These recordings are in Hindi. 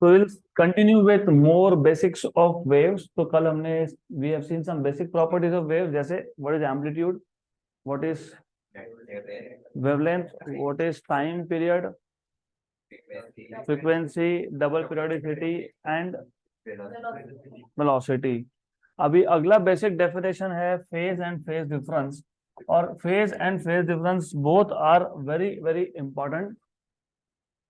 So we'll continue with more basics of waves. तो कल हमने we have seen some basic properties of waves, जैसे what is amplitude, what is wavelength, what is time period, frequency, double periodicity and velocity. अभी अगला बेसिक डेफिनेशन है फेज एंड फेज डिफरेंस, और phase and phase difference both are very very important,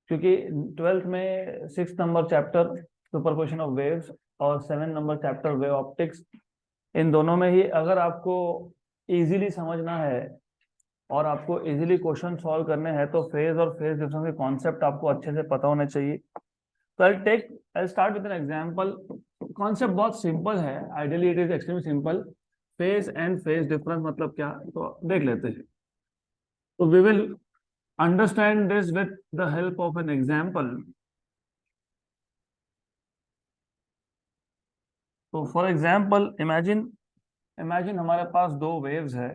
क्योंकि 12th में 6 number chapter superposition of waves और 7 नंबर चैप्टर वेव ऑप्टिक्स, इन दोनों में ही अगर आपको इजीली समझना है और आपको इजीली क्वेश्चन सॉल्व करने हैं तो फेज और फेज डिफरेंस के कॉन्सेप्ट आपको अच्छे से पता होने चाहिए। तो I start with an example. Concept बहुत सिंपल है, ideally it is extremely simple. Phase and phase difference मतलब क्या, तो देख लेते हैं। तो we will understand this with the help of an example. तो फॉर एग्जाम्पल इमेजिन हमारे पास दो वेव्स है।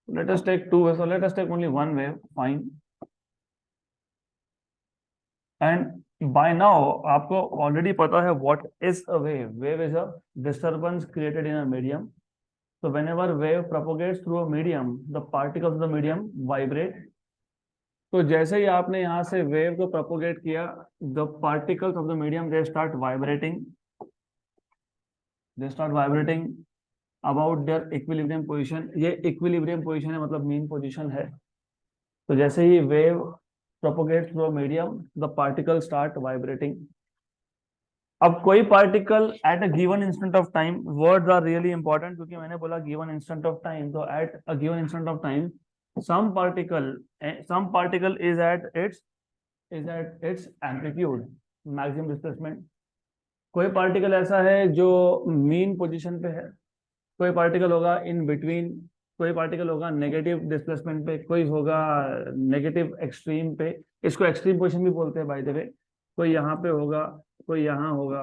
let us take two waves, so let us take only one wave, fine. And by now आपको already पता है what is a wave. Wave is a disturbance created in a medium. So whenever wave propagates through a medium, the particles of the medium vibrate. तो जैसे ही आपने यहाँ से वेव को प्रोपोगेट किया, the particles of the medium they start vibrating about their equilibrium position. ये इक्विलिब्रियम पोजीशन है, मतलब मीन पोजीशन है। तो जैसे ही wave propagate through medium, the particle start vibrating. अब कोई particle at a given instant of time, words are really important, क्योंकि मैंने बोला गिवन इंस्टेंट ऑफ टाइम, तो at a given instant of time some particle is at its amplitude, maximum displacement. कोई पार्टिकल ऐसा है जो मीन पोजीशन पे है, कोई पार्टिकल होगा इन बिटवीन, कोई पार्टिकल होगा नेगेटिव डिस्प्लेसमेंट पे, कोई होगा नेगेटिव एक्सट्रीम पे, इसको एक्सट्रीम पोजीशन भी बोलते हैं बाय द वे। कोई यहाँ पे होगा, कोई यहाँ होगा।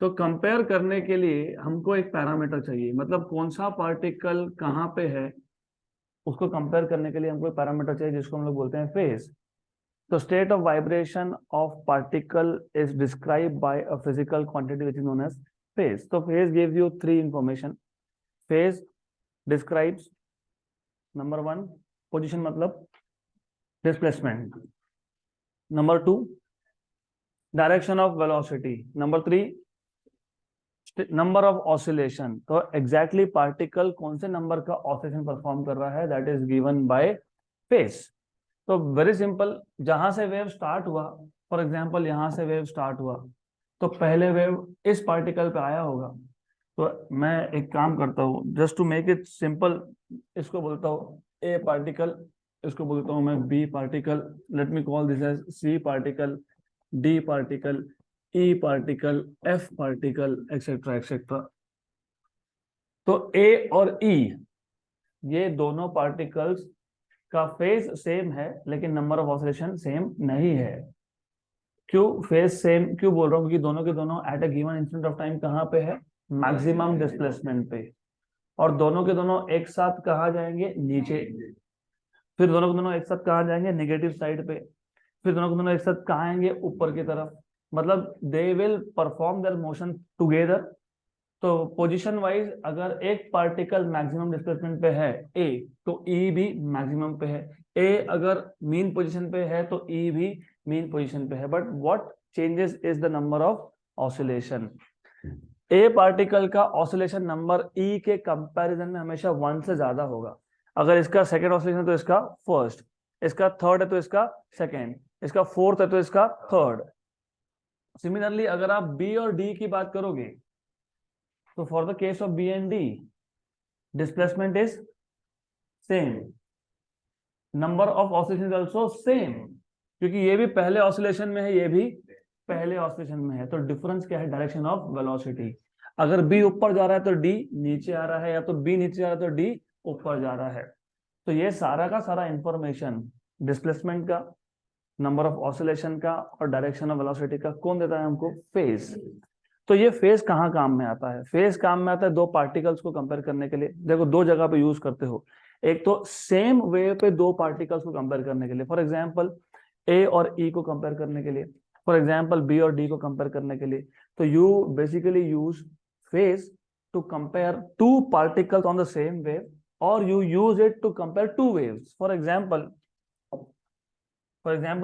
तो कंपेयर करने के लिए हमको एक पैरामीटर चाहिए, मतलब कौन सा पार्टिकल कहाँ पे है उसको कंपेयर करने के लिए हमको पैरामीटर चाहिए, जिसको हम लोग बोलते हैं फेज। तो state of vibration of particle is describe by a physical quantity which is known as phase. तो phase gives you three information. Phase describes number 1 position, मतलब displacement. Number 2 direction of velocity. Number 3 number of oscillation. तो एग्जैक्टली पार्टिकल कौन से नंबर का ऑसिलेशन परफॉर्म कर रहा है, that is given by phase. तो वेरी सिंपल, जहां से वेव स्टार्ट हुआ, फॉर एग्जांपल यहां से वेव स्टार्ट हुआ, तो पहले वेव इस पार्टिकल पे आया होगा। तो मैं एक काम करता हूँ, just to make it simple, इसको बोलता हूँ ए पार्टिकल, इसको बोलता हूँ मैं B particle, let me call this as C particle, D particle, E particle, F particle, etcetera etcetera. तो ए और ई ये दोनों पार्टिकल्स का फेज सेम है, लेकिन नंबर ऑफ ऑसिलेशन सेम नहीं है। क्यों फेज सेम क्यों बोल रहा हूँ, क्योंकि दोनों के दोनों eight a given instant of time कहाँ पे है, मैक्सिमम डिस्प्लेसमेंट पे। और दोनों के दोनों एक साथ कहाँ जाएंगे, नीचे। फिर दोनों के दोनों एक साथ कहाँ जाएंगे, नेगेटिव साइड पे। फिर दोनों के दोनों एक साथ कहाँ आएंगे, ऊपर की तरफ। मतलब they will perform there motion together. तो पोजीशन वाइज अगर एक पार्टिकल मैक्सिमम डिस्प्लेसमेंट पे है ए, तो ई भी मैक्सिमम पे है। ए अगर मीन पोजीशन पे है तो ई भी मीन पोजीशन पे है। But what changes is the number of oscillation. A particle का ऑसिलेशन नंबर ई के कंपैरिजन में हमेशा 1 से ज्यादा होगा। अगर इसका सेकंड ऑसिलेशन है तो इसका फर्स्ट, इसका थर्ड है तो इसका सेकंड, इसका फोर्थ है तो इसका थर्ड। सिमिलरली अगर आप बी और डी की बात करोगे, तो for the case of B and D displacement is same, number of oscillation is also same, क्योंकि ये भी पहले ऑसिलेशन में है, ये भी पहले ऑसिलेशन में है। तो डिफरेंस क्या है, डायरेक्शन ऑफ वेलोसिटी। अगर बी ऊपर जा रहा है तो डी नीचे आ रहा है, या तो बी नीचे जा रहा है तो डी ऊपर जा रहा है। तो ये सारा का सारा इंफॉर्मेशन डिस्प्लेसमेंट का, नंबर ऑफ ऑसिलेशन का और डायरेक्शन ऑफ वेलोसिटी का कौन देता है हमको, फेज। तो ये फेज कहाँ काम में आता है, फेज काम में आता है दो पार्टिकल्स को कंपेयर करने के लिए। देखो दो जगह पे यूज करते हो, एक तो सेम वेव पे दो पार्टिकल्स को कंपेयर करने के लिए। फॉर एग्जांपल ए और ई को कंपेयर करने के लिए, फॉर एग्जाम्पल बी और डी को कंपेयर करने के लिए, तो you basically use phase to compare two particles on the same wave, और you use it to compare two waves. For example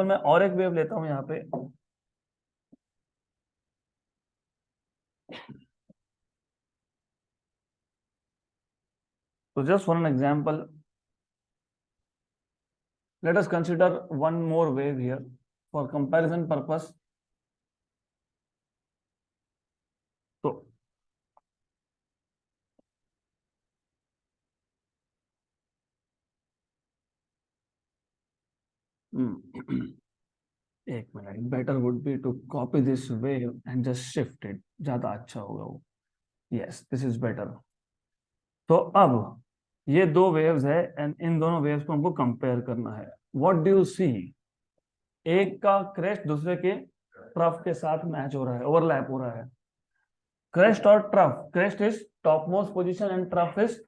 मैं और एक वेव लेता हूं यहाँ पे, तो just for an example let us consider one more wave here for comparison purpose. तो एक minute, better would be to copy this wave and just shift it, ज्यादा अच्छा होगा वो। Yes, this is better. तो अब ये दो वेव्स है एंड इन दोनों वेव्स को हमको कंपेयर करना है। What do you see? एक का क्रेस्ट दूसरे के ट्रफ के साथ मैच हो रहा है, ओवरलैप हो रहा है। क्रेस्ट और trough, crest is top most position and trough is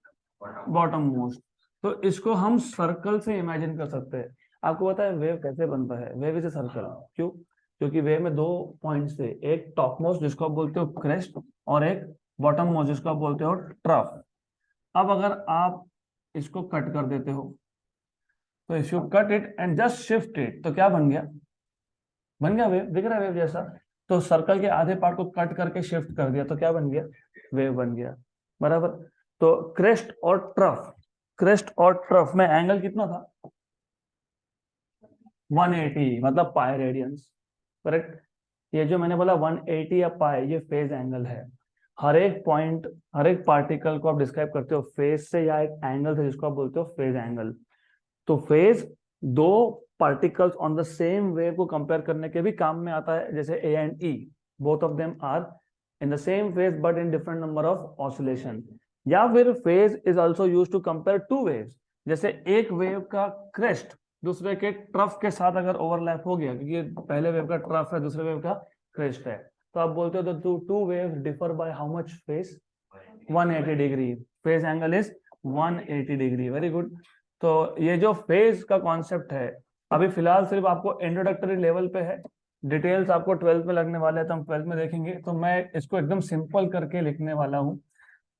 bottom most. तो इसको हम सर्कल से इमेजिन कर सकते हैं। आपको पता है वेव कैसे बनता है? Wave is a circle. क्यों? क्योंकि वेव में दो पॉइंट्स थे, एक टॉप मोस्ट जिसको आप बोलते हो क्रेस्ट, और एक बॉटम मोस्ट जिसको आप बोलते हो ट्रफ। अब अगर आप इसको कट कर देते हो, तो if you cut it and just shift it, तो क्या बन गया? बन गया वेव। दिख रहा है वेव जैसा? तो सर्कल के आधे पार्ट को कट करके शिफ्ट कर दिया, तो क्या बन गया? वेव बन गया। बराबर। तो क्रेस्ट और ट्रफ में एंगल कितना था? 180, मतलब पाई रेडियंस। करेक्ट। ये जो मैंने बोला 180 या पाई, ये फेज एंगल है। हर एक पॉइंट, हर एक पार्टिकल को आप डिस्क्राइब करते हो फेज से या एक एंगल से, जिसको आप बोलते हो फेज एंगल। तो फेज दो particles on the same wave को कंपेयर करने के भी काम में आता है, जैसे A and E, both of them are in the same phase but in different number of oscillation. या फिर phase is also used to compare two waves, जैसे एक वेव का क्रेस्ट दूसरे के ट्रफ के साथ अगर ओवरलैप हो गया, क्योंकि पहले वेव का ट्रफ है, दूसरे वेव का क्रेस्ट है, तो आप बोलते हो तो two waves differ by how much phase? 180 degree. Phase angle is 180 degree. Very good. तो ये जो फेज का कॉन्सेप्ट है, अभी फिलहाल सिर्फ आपको इंट्रोडक्टरी लेवल पे है, डिटेल्स आपको 12th में लगने वाले हैं, तो हम 12th में देखेंगे। तो मैं इसको एकदम सिंपल करके लिखने वाला हूँ।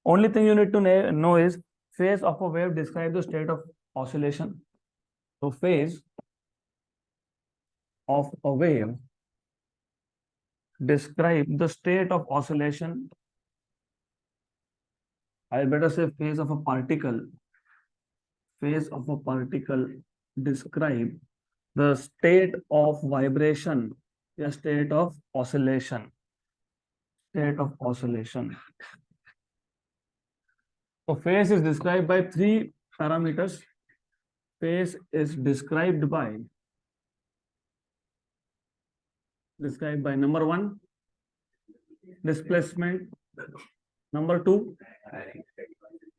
Only thing you need to know is phase of a wave describe the state of oscillation. तो phase of a wave describe the state of oscillation. I better say phase of a particle. Phase of a particle describe the state of vibration, या state of oscillation. State of oscillation. So phase is described by three parameters. Phase is described by number one, displacement. Number two,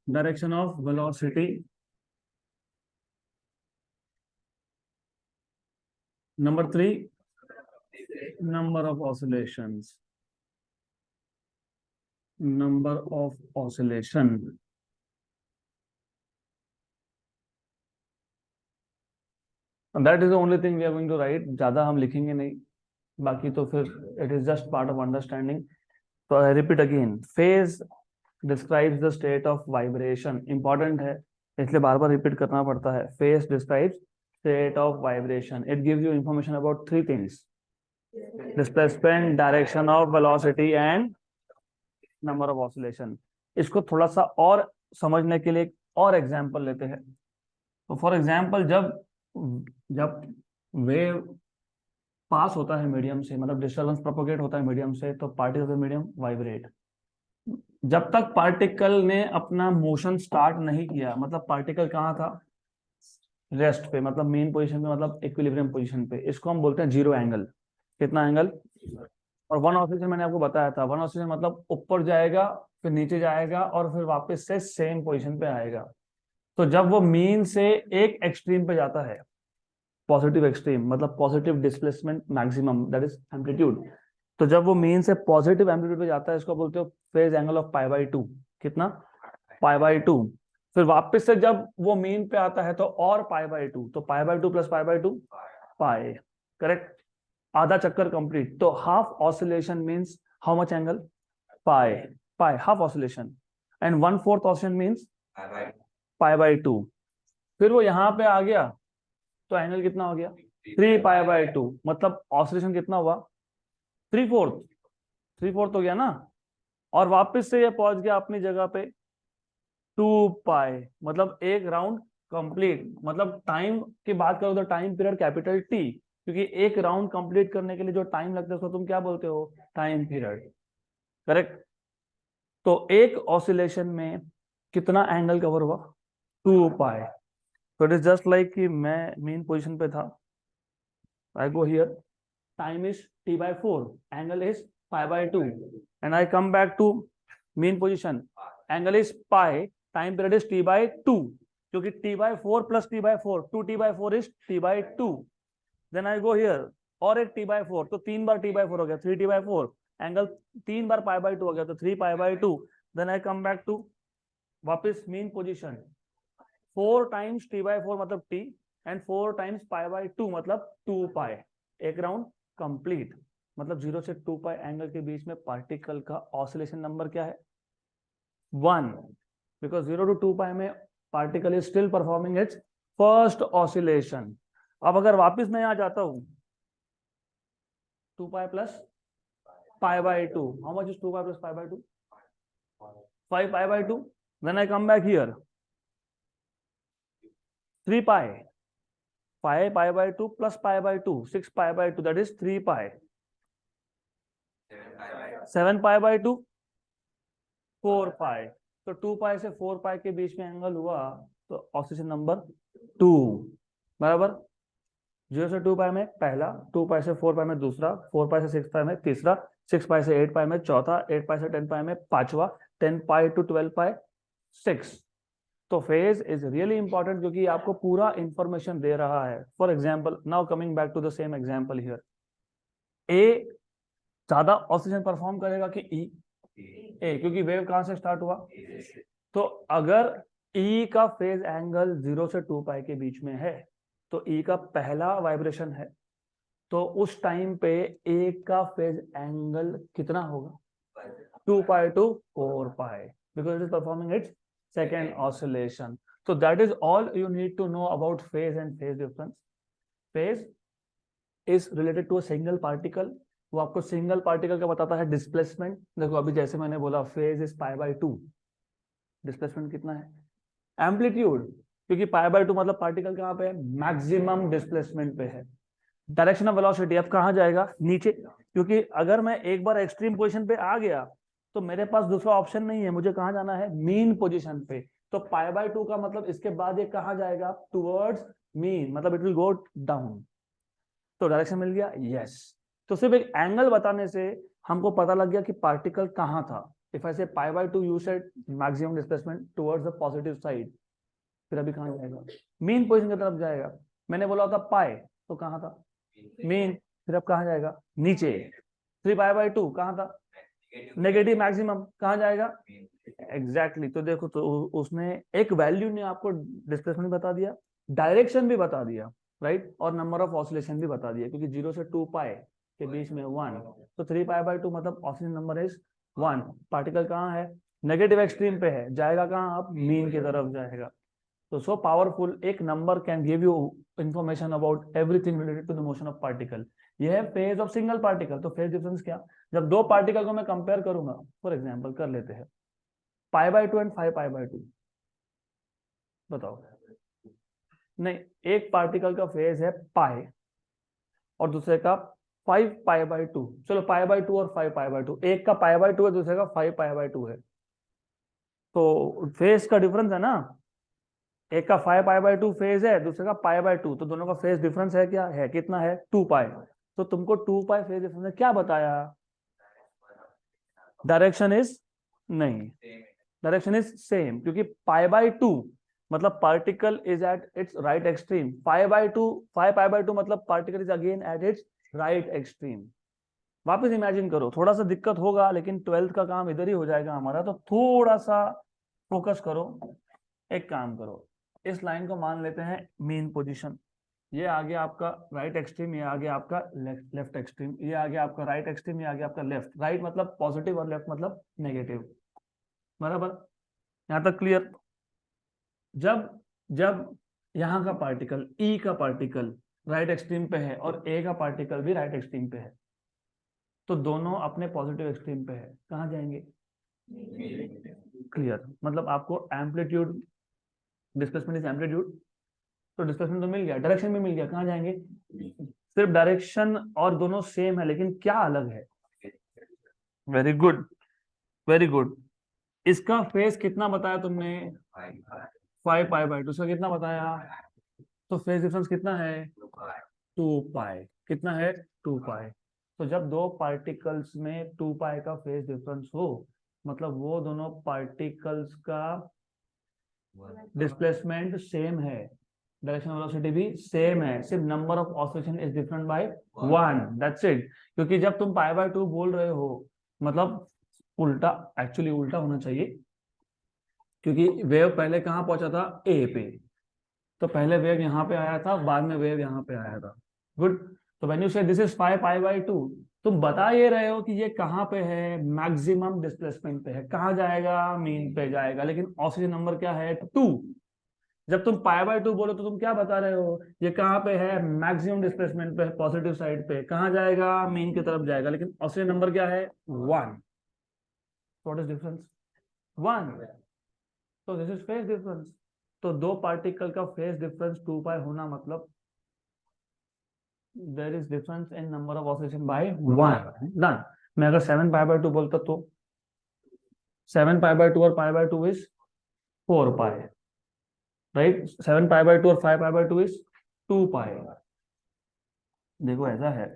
direction of velocity. Number three, number of oscillations. Number of oscillation. And that is the only thing we are going to write. ज़्यादा हम लिखेंगे नहीं, बाकी तो फिर it is just part of understanding. So I repeat again, phase describes the state of vibration. Important है, इसलिए बार बार repeat करना पड़ता है. Phase describes state of vibration. It gives you information about three things: displacement, direction of velocity and number of oscillation. इसको थोड़ा सा और समझने के लिए एक और एग्जाम्पल लेते हैं। तो फॉर एग्जाम्पल, जब वेव पास होता है मीडियम से, मतलब डिस्टर्बेंस प्रोपोगेट होता है मीडियम से, तो particle of the medium vibrate. जब तक पार्टिकल ने अपना मोशन स्टार्ट नहीं किया, मतलब पार्टिकल कहाँ था? रेस्ट पे, मतलब मेन पोजीशन पे, मतलब इक्विलिब्रियम पोजीशन पे। इसको हम बोलते हैं जीरो एंगल। कितना एंगल? और वन ऑसिलेशन मैंने आपको बताया था, वन ऑसिलेशन मतलब ऊपर जाएगा, फिर नीचे जाएगा, और फिर वापस से सेम पोजीशन पे आएगा। तो जब वो मीन से एक एक्सट्रीम पे जाता है, पॉजिटिव एक्सट्रीम, मतलब positive displacement maximum, that is amplitude. तो जब वो मीन से पॉजिटिव एम्पलीट्यूड पे जाता है, इसको बोलते हो phase angle of pi by two. कितना? Pi by two. फिर वापस से जब वो मीन पे आता है तो और पाई बाई टू, तो pi by two plus pi by two pi. Correct, आधा चक्कर कंप्लीट। तो half oscillation means how much angle, pi, pi half oscillation, and 1/4 oscillation means पाई/2। फिर वो यहाँ पे आ गया तो एंगल कितना हो गया, 3 पाई/2, मतलब ऑसिलेशन कितना हुआ, 3/4, 3/4 हो गया ना। और वापस से ये पहुंच गया अपनी जगह पे 2 पाई, मतलब एक राउंड कंप्लीट। मतलब टाइम की बात करो तो टाइम पीरियड कैपिटल टी, क्योंकि एक राउंड कंप्लीट करने के लिए जो टाइम लगता है उसको तुम क्या बोलते हो, टाइम पीरियड, करेक्ट। तो एक ऑसिलेशन में कितना एंगल कवर हुआ, 2 पाई। तो इट इज जस्ट लाइक कि मैं मेन पोजीशन पे था, I go here, time is t/4, angle is pi/2, and I come back to mean position, angle is pi, time period is t/2, क्योंकि t/4 plus t/4, 2t/4 is t/2, then I go here और एक t/4, तो 3 बार t/4 हो गया, 3t/4, एंगल 3 बार pi/2 हो गया, तो 3 pi/2, then I come back to वापस mean position, 4 times t/4 मतलब t, and 4 times pi/2 मतलब 2 पाई, एक राउंड कंप्लीट। मतलब 0 से 2 पाई एंगल के बीच में पार्टिकल का ऑसिलेशन नंबर क्या है, 1, बिकॉज 0 to 2 पाई में particle is still performing its first oscillation. अब अगर वापस मैं यहां जाता हूं, 2 pi plus pi/2, how much is 2 pi plus pi/2, 5 pi/2, then I come back here 3 pi, 5 pi/2 plus pi/2, 6 pi/2, that is 3 pi, 7 pi/2, 4 pi. तो 2 पाई से 4 पाई के बीच में एंगल हुआ तो ऑसिलेशन नंबर 2, बराबर। 0 से 2 पाई में पहला, 2 पाई से 4 पाई में दूसरा, 4 पाई से 6 पाई में तीसरा, 6 पाई से 8 पाई में चौथा, 8 पाई से 10 पाई में पांचवा, 10 पाई to 12 पाई 6। तो फेज इज रियली इंपॉर्टेंट क्योंकि आपको पूरा इंफॉर्मेशन दे रहा है। For example, now coming back to the same example here, A ज्यादा ऑक्सीजन परफॉर्म करेगा कि ई, ए, क्योंकि वेव कहां से स्टार्ट हुआ। तो अगर ई का फेज एंगल 0 से 2 पाई के बीच में है तो ई का पहला वाइब्रेशन है, तो उस टाइम पे ए का फेज एंगल कितना होगा, 2 पाई to 4 pi, because it is performing its second oscillation. So that is all you need to know about phase and phase difference. Phase is related to a single particle. वो आपको सिंगल पार्टिकल का बताता है डिस्प्लेसमेंट। देखो अभी जैसे मैंने बोला फेज इज pi/2, डिस्प्लेसमेंट कितना है, एम्पलीट्यूड, क्योंकि pi/2 मतलब पार्टिकल कहाँ पे है, मैक्सिमम डिस्प्लेसमेंट पे है। डायरेक्शन ऑफ वेलोसिटी अब कहाँ जाएगा, नीचे, क्योंकि अगर मैं एक बार एक्सट्रीम पोजीशन पे आ गया तो मेरे पास दूसरा ऑप्शन नहीं है, मुझे कहाँ जाना है, मीन पोजीशन पे। तो pi/2 का मतलब इसके बाद ये कहाँ जाएगा, टुवर्ड्स मीन, मतलब इट विल गो डाउन। तो डायरेक्शन मिल गया, यस। तो सिर्फ एक एंगल बताने से हमको पता लग गया कि पार्टिकल कहाँ था। इफ आई से pi/2 you said maximum displacement towards the positive side, फिर अभी कहाँ जाएगा, मीन पोजीशन की तरफ जाएगा। मैंने बोला था पाई, तो कहाँ था, मीन, फिर अब कहाँ जाएगा, नीचे। 3 pi/2 कहाँ था, नेगेटिव मैक्सिमम, कहाँ जाएगा, एग्जैक्टली। तो देखो, तो उसने एक वैल्यू ने आपको डिस्प्लेसमेंट बता दिया, डायरेक्शन भी बता दिया, राइट, और नंबर ऑफ ऑसिलेशन भी बता दिया, क्योंकि 0 से 2 पाई के बीच में 1, तो 3 pi/2 मतलब ऑसिलेशन नंबर इज 1। पार्टिकल कहाँ है, नेगेटिव एक्सट्रीम पे है, जाएगा कहाँ, अब मीन की तरफ जाएगा। तो सो पावरफुल, एक number can give you information about everything related to the motion of particle. ये है फेज ऑफ सिंगल पार्टिकल। तो फेज डिफरेंस क्या, जब दो पार्टिकल को मैं कंपेयर करूंगा, फॉर एग्जांपल कर लेते हैं pi/2 एंड 5 pi/2, बताओ। नहीं, एक पार्टिकल का फेज है पाई और दूसरे का 5 pi/2। चलो pi/2 और 5 pi/2, एक का pi/2 है, दूसरे का 5 pi/2 है, तो फेज का डिफरेंस है ना, एक का 5 pi/2 फेज है, दूसरे का pi/2, तो दोनों का फेज डिफरेंस है, क्या है, कितना है, 2 पाई। तो तुमको 2 पाई फेज डिफरेंस ने क्या बताया, डायरेक्शन इज, नहीं, डायरेक्शन इज सेम, क्योंकि pi/2 मतलब particle is at its right extreme, 5 pi/2 मतलब particle is again at its right extreme. वापस इमेजिन करो, थोड़ा सा दिक्कत होगा लेकिन 12th का काम इधर ही हो जाएगा हमारा, तो थोड़ा सा फोकस करो। एक काम करो, इस लाइन को मान लेते हैं मेन पोजीशन, ये आ गया आपका राइट एक्सट्रीम, ये आ गया आपका लेफ्ट एक्सट्रीम, ये आ गया आपका राइट एक्सट्रीम, ये आ गया आपका लेफ्ट। राइट मतलब पॉजिटिव और लेफ्ट मतलब नेगेटिव। बराबर, यहाँ तक क्लियर। जब जब यहाँ का पार्टिकल ई का पार्टिकल राइट एक्सट्रीम पे है और ए का पार्टिकल भी राइट एक्सट्रीम पे है, तो दोनों अपने पॉजिटिव एक्सट्रीम पे है, कहाँ जाएंगे? क्लियर, मतलब आपको एम्पलीट्यूड, डिस्प्लेसमेंट इज एम्पलीट्यूड, तो डिस्प्लेसमेंट तो मिल गया, डायरेक्शन भी मिल गया, कहाँ जाएंगे? सिर्फ डायरेक्शन और दोनों सेम है, लेकिन क्या अलग है? Very good, very good. इसका फेस कितना बताया तुमने? 5 पाई/2। इसका कितना बताया? तो फेस डिफरेंस कितना है? 2 पाई। कितना है? 2 पाई। तो जब दो पार्टिकल्स में 2 पाई का फेस डिफरेंस हो, मतलब वो दोनों पार्टिकल्स का डिस्प्लेसमेंट सेम है, डायरेक्शन वेलोसिटी भी सेम है, सिर्फ number of oscillation is different by 1, that's it. क्योंकि जब तुम पाई/2 बोल रहे हो, मतलब उल्टा, एक्चुअली उल्टा होना चाहिए, क्योंकि वेव पहले कहाँ पहुंचा था? ए पे। तो पहले वेव यहाँ पे आया था, बाद में वेव यहाँ पे आया था। गुड। तो व्हेन यू से दिस इज 5 पाई/2, तुम बता ये रहे हो कि ये कहाँ पे है? मैक्सिमम डिस्प्लेसमेंट पे है। कहाँ जाएगा? मीन पे जाएगा। लेकिन ऑक्सीजन नंबर क्या है? 2। जब तुम पाई/2 बोलो तो तुम क्या बता रहे हो? ये कहाँ पे है? मैक्सिमम डिस्प्लेसमेंट पे है, पॉजिटिव साइड पे। कहाँ जाएगा? मीन की तरफ जाएगा। लेकिन ऑक्सीजन नंबर क्या है? 1। What is difference? 1। तो दिस इज फेज डिफरेंस। तो दो पार्टिकल का फेज डिफरेंस 2 पाई होना मतलब there is difference in number of oscillation by 1। Done. मैं अगर 7 पाई/2 बोलता तो 7 पाई/2 और पाई/2 इज 4 पाई, राइट? 7 पाई/2 और 5 पाई/2 इज 2 पाई। देखो ऐसा है,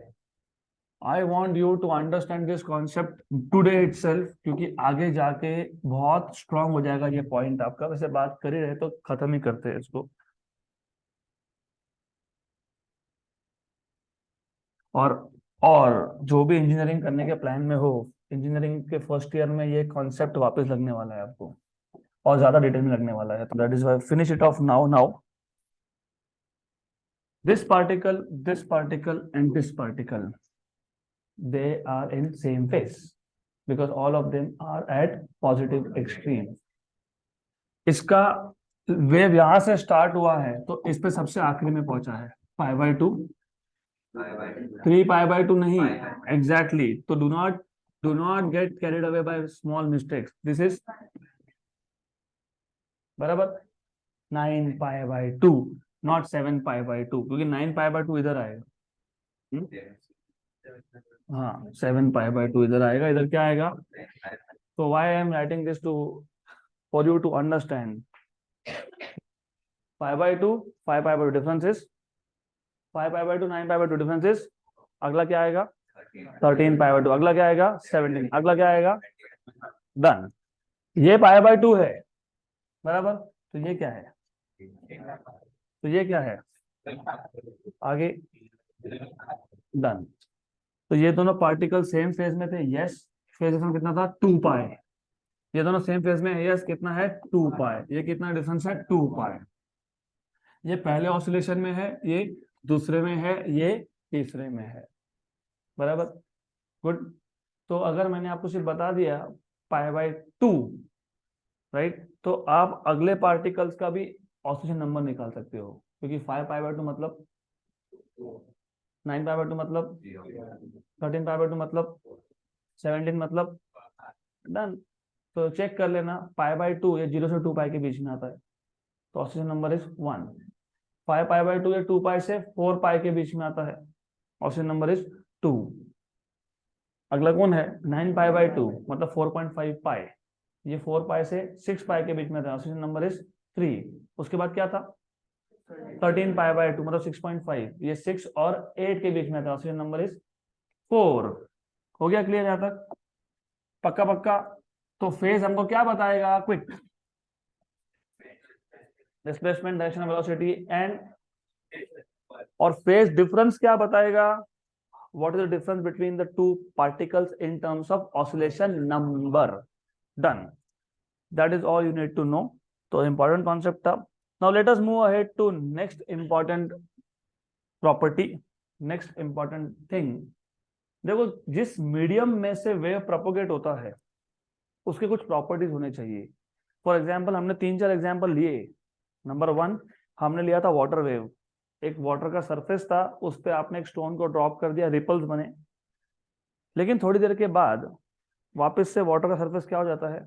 I want you to understand this concept today itself, क्योंकि आगे जाके बहुत स्ट्रांग हो जाएगा ये पॉइंट आपका। वैसे बात कर ही रहे तो खत्म ही करते हैं इसको। और और जो भी इंजीनियरिंग करने के प्लान में हो, इंजीनियरिंग के फर्स्ट ईयर में ये कॉन्सेप्ट वापस लगने वाला है आपको, और ज्यादा डिटेल में लगने वाला है। तो that is why finish it of now. This particle and this particle, they are in same phase because all of them are at positive extreme. इसका वेव यहां से स्टार्ट हुआ है तो इस पे सबसे आखिरी में पहुंचा है पाई/2। 3 पाई/2 नहीं, एग्जैक्टली। तो do not get carried away by small mistakes. This is बराबर 9 पाई/2, नॉट 7 पाई/2, क्योंकि 9 पाई/2 इधर आएगा। हाँ, 7 पाई/2 इधर आएगा, इधर क्या आएगा? तो why I am writing this too for you to understand. पाई/2, 5 पाई/2 डिफरेंस इज 5 पाई/2, 9 पाई/2 डिफरेंस इज, अगला क्या आएगा? 13 पाई/2। अगला क्या आएगा? 17। अगला क्या आएगा? डन। ये पाई/2 है, बराबर। तो ये क्या है? तो ये क्या है? आगे, डन। तो ये दोनों पार्टिकल सेम फेज में थे, यस। फेज डिफरेंस कितना था? 2 पाई। ये दोनों सेम फेज में है, यस। कितना है? 2 पाई। ये कितना डिफरेंस है? 2 पाई। ये पहले ऑसिलेशन में है, ये दूसरे में है, ये तीसरे में है, बराबर। गुड। तो अगर मैंने आपको सिर्फ बता दिया पाई/2, राइट, तो आप अगले पार्टिकल्स का भी ऑसिलेशन नंबर निकाल सकते हो, क्योंकि 5 पाई/2 मतलब 9 पाई/2 मतलब 13 पाई/2 मतलब 17 मतलब, डन। तो चेक कर लेना, पाई/2 ये 0 से 2 पाई के बीच में आता है, तो ऑक्सीजन नंबर इज 1। 5 पाई/2 ये 2 पाई से 4 पाई के बीच में आता है, ऑक्सीजन नंबर इज 2। अगला कौन है? 9 पाई/2 मतलब 4.5 पाई। ये 4 पाई से 6 पाई के बीच में था, ऑक्सीजन नंबर इज 3। उसके बाद क्या था? 13 पाई/2 मतलब 6.5। ये 6 और 8 के बीच में था, ऑक्सीजन नंबर इज 4। हो गया क्लियर यहां तक? पक्का पक्का। तो फेज हमको क्या बताएगा? Quick, displacement, direction, velocity and, और फेज डिफरेंस क्या बताएगा? what is the difference between the two particles in terms of oscillation number. Done. That is all you need to know. So important concept था. Now let us move ahead to next important property. Next important thing, देखो जिस मीडियम में से वेव प्रोपोगेट होता है उसके कुछ प्रॉपर्टीज होने चाहिए। फॉर एग्जाम्पल हमने 3-4 एग्जाम्पल लिए। नंबर 1 हमने लिया था वाटर वेव। एक वाटर का सरफेस था, उस पर आपने एक स्टोन को ड्रॉप कर दिया, रिपल्स बने, लेकिन थोड़ी देर के बाद वापस से वाटर का सरफेस क्या हो जाता है,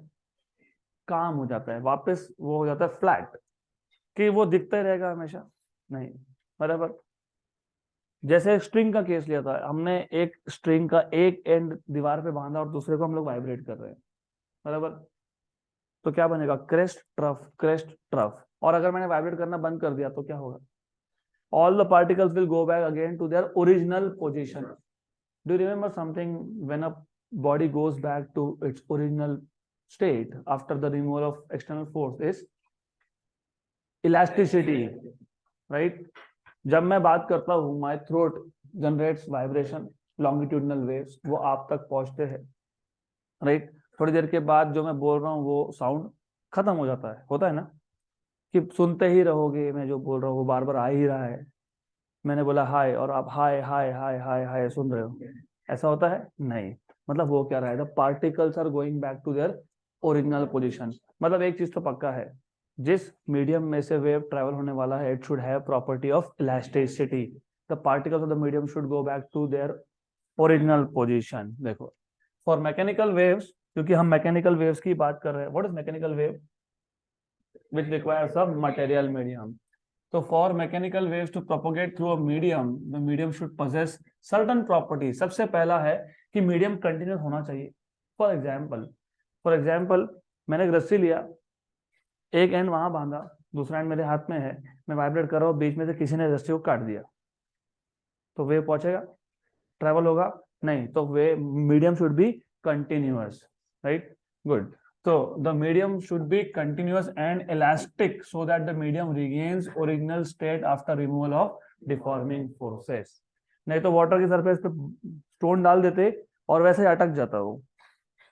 काम हो जाता है, वापस वो हो जाता है फ्लैट। कि वो दिखता ही रहेगा हमेशा? नहीं, बराबर। जैसे स्ट्रिंग का केस लिया था हमने, एक स्ट्रिंग का एक एंड दीवार पे बांधा और दूसरे को हम लोग वाइब्रेट कर रहे हैं, बराबर। तो क्या बनेगा, क्रेस्ट ट्रफ, क्रेस्ट ट्रफ। और अगर मैंने वाइब्रेट करना बंद कर दिया तो क्या होगा, all the particles will go back again to their original position. Do you remember something, when a body goes back to its original state after the removal of external force is elasticity, right? जब मैं बात करता हूँ my throat generates vibration, longitudinal waves, वो आप तक पहुंचते हैं, right? थोड़ी देर के बाद जो मैं बोल रहा हूँ वो साउंड खत्म हो जाता है, होता है ना, कि सुनते ही रहोगे मैं जो बोल रहा हूँ वो बार बार आ ही रहा है। मैंने बोला हाय और आप हाय हाय हाय हाय हाय सुन रहे हो, ऐसा होता है? नहीं, मतलब वो क्या रहा है, the particles are going back to their original position. मतलब एक चीज तो पक्का है, जिस मीडियम में से वेव ट्रैवल होने वाला है it should have property of elasticity. The particles of the medium should go back to their original position. देखो फॉर मैकेनिकल वेव्स, क्योंकि हम मैकेनिकल वेव्स की बात कर रहे हैं, what is mechanical wave, which requires a material medium. So for mechanical waves to propagate through a medium, the medium should possess certain properties. सबसे पहला है कि medium continuous होना चाहिए। For example, मैंने एक रस्सी लिया, एक एंड वहां बांधा, दूसरा एंड मेरे हाथ में है, मैं वाइब्रेट कर रहा हूँ, बीच में से किसी ने रस्सी को काट दिया, तो वेव पहुंचेगा, ट्रेवल होगा? नहीं। तो वे medium should be continuous, right? Good. So the medium should be continuous and elastic so that the medium regains original state after removal of deforming forces. नहीं तो वाटर की सरफेस पे स्टोन डाल देते और वैसे ही अटक जाता वो,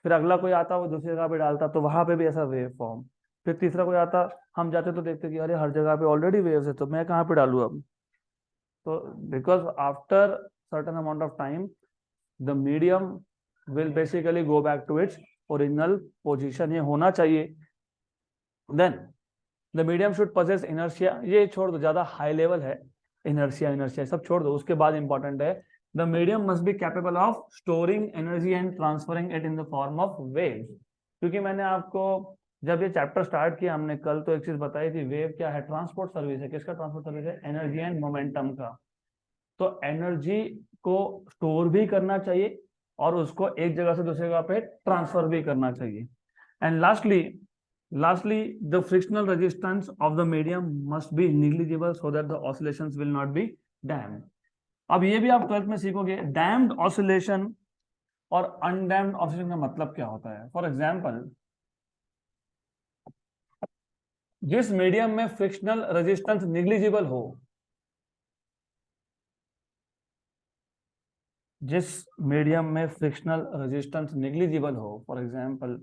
फिर अगला कोई आता वो दूसरी जगह पे डालता तो वहां पे भी ऐसा वेव फॉर्म, फिर तीसरा कोई आता, हम जाते तो देखते कि अरे हर जगह पे ऑलरेडी वेव्स है तो मैं कहाँ पे डालू अब। तो because after certain amount of time the medium will basically go back to its original position, ये होना चाहिए। Then the medium should possess inertia, ये छोड़ दो, ज्यादा हाई लेवल है, इनर्शिया सब छोड़ दो। उसके बाद इंपॉर्टेंट है the medium must be capable of storing energy and transferring it in the form of waves। क्योंकि मैंने आपको जब ये चैप्टर स्टार्ट किया हमने कल तो एक चीज बताई थी, वेव क्या है, ट्रांसपोर्ट सर्विस है। किसका ट्रांसपोर्ट सर्विस है? एनर्जी एंड मोमेंटम का। तो एनर्जी को स्टोर भी करना चाहिए और उसको एक जगह से दूसरी जगह पे ट्रांसफर भी करना चाहिए। And lastly the frictional resistance of the medium must be negligible so that the oscillations will not be damped. अब ये भी आप 12th में सीखोगे, डैम्ड ऑसिलेशन और अनडैम्ड ऑसिलेशन का मतलब क्या होता है। फॉर एग्जांपल, जिस मीडियम में फ्रिक्शनल रेजिस्टेंस निग्लिजिबल हो, जिस मीडियम में फ्रिक्शनल रेजिस्टेंस निग्लिजिबल हो, फॉर एग्जांपल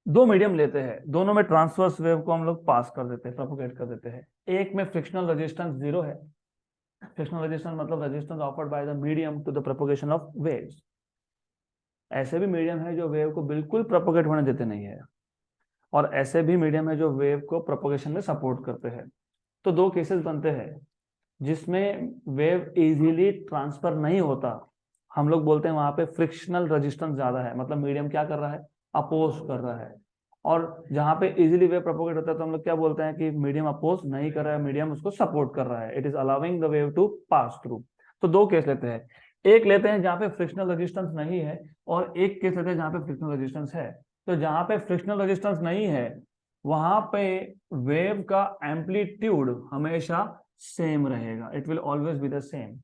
दो मीडियम लेते हैं, दोनों में ट्रांसवर्स वेव को हम लोग पास कर देते हैं, प्रोपोगेट कर देते हैं। एक में फ्रिक्शनल रेजिस्टेंस 0 है, फ्रिक्शनल रेजिस्टेंस मतलब resistance offered by the medium to the propagation of waves. ऐसे भी मीडियम है जो वेव को बिल्कुल प्रोपोगेट होने देते नहीं है, और ऐसे भी मीडियम है जो वेव को प्रोपोगेशन में सपोर्ट करते हैं। तो दो केसेस बनते हैं जिसमें वेव इजीली ट्रांसफर नहीं होता, हम लोग बोलते हैं वहां पे फ्रिक्शनल रेजिस्टेंस ज्यादा है, मतलब मीडियम क्या कर रहा है, अपोज कर रहा है। और जहां पे इजीली वेव प्रोपोगेट होता है तो हम लोग क्या बोलते हैं कि मीडियम अपोज नहीं कर रहा है, मीडियम उसको सपोर्ट कर रहा है, it is allowing the wave to pass through. तो दो केस लेते हैं, एक लेते हैं जहां पे फ्रिक्शनल रेजिस्टेंस नहीं है, और एक केस लेते हैं जहां पे फ्रिक्शनल रेजिस्टेंस है। तो जहां पे फ्रिक्शनल रेजिस्टेंस नहीं है वहां पे वेव का एम्पलीट्यूड हमेशा सेम रहेगा, it will always be the same.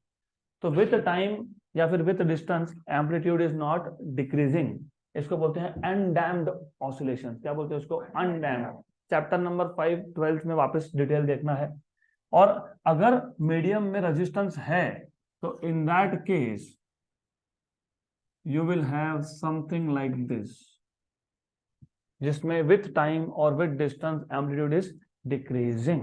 तो विद टाइम या फिर with distance amplitude is not decreasing, इसको बोलते हैं अनडैम्ड ऑसिलेशन। क्या बोलते हैं उसको? अनडैम्ड। चैप्टर नंबर 5 12th में वापस डिटेल देखना है। और अगर मीडियम में रेजिस्टेंस है तो in that case you will have something like this, जिसमें विथ टाइम और with distance amplitude is decreasing.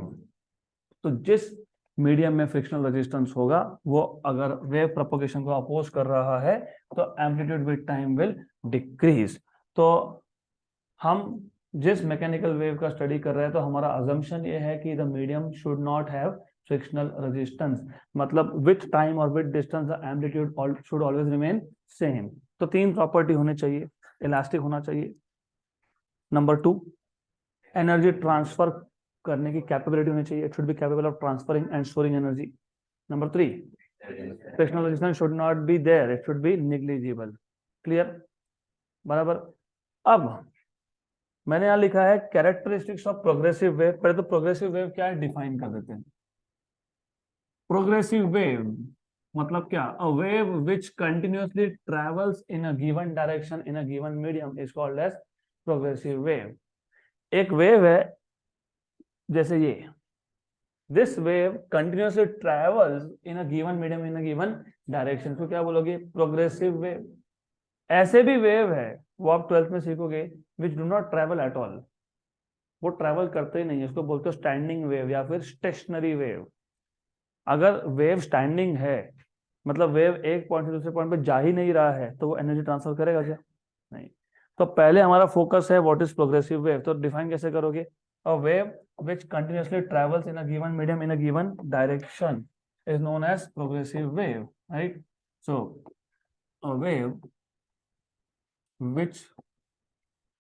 तो जिस मीडियम में फ्रिक्शनल रेजिस्टेंस होगा वो अगर वेव प्रोपोगेशन को अपोज कर रहा है तो amplitude with time will decrease. तो हम जिस मैकेनिकल वेव का स्टडी कर रहे हैं तो हमारा अजम्पशन ये है कि the medium should not have frictional resistance, मतलब विथ टाइम और with distance the amplitude should always remain same. तो तीन प्रॉपर्टी होने चाहिए, इलास्टिक होना चाहिए, नंबर 2 एनर्जी ट्रांसफर करने की कैपेबिलिटी होनी चाहिए, it should be capable of transferring and storing energy, number 3 frictional resistance should not be there, it should be negligible. Clear? बराबर। अब मैंने यहां लिखा है कैरेक्टरिस्टिक्स ऑफ प्रोग्रेसिव वेव। पहले तो प्रोग्रेसिव वेव क्या है डिफाइन कर देते हैं। प्रोग्रेसिव वेव मतलब क्या? A wave which continuously travels in a given direction in a given medium is called as progressive wave. एक वेव है जैसे ये, this wave continuously travels in a given medium in a given direction, तो क्या बोलोगे? Progressive wave. ऐसे भी वेव है, वो आप 12th में सीखोगे, which do not travel at all, वो ट्रेवल करते ही नहीं है, उसको बोलते हो स्टैंडिंग वेव या फिर स्टेशनरी वेव। अगर वेव स्टैंडिंग है मतलब वेव एक पॉइंट से दूसरे पॉइंट पे जा ही नहीं रहा है तो वो एनर्जी ट्रांसफर करेगा क्या? नहीं। तो पहले हमारा फोकस है व्हाट इज प्रोग्रेसिव वेव, तो डिफाइन कैसे करोगे? A wave which continuously travels in a given medium in a given direction is known as progressive wave, right? So a wave which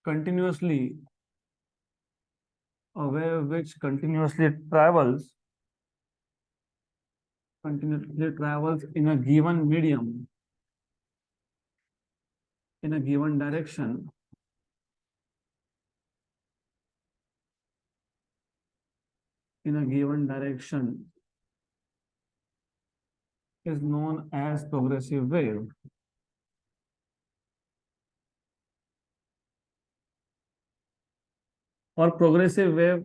continuously continuously travels in a given medium in a given direction is known as progressive wave. और प्रोग्रेसिव वेव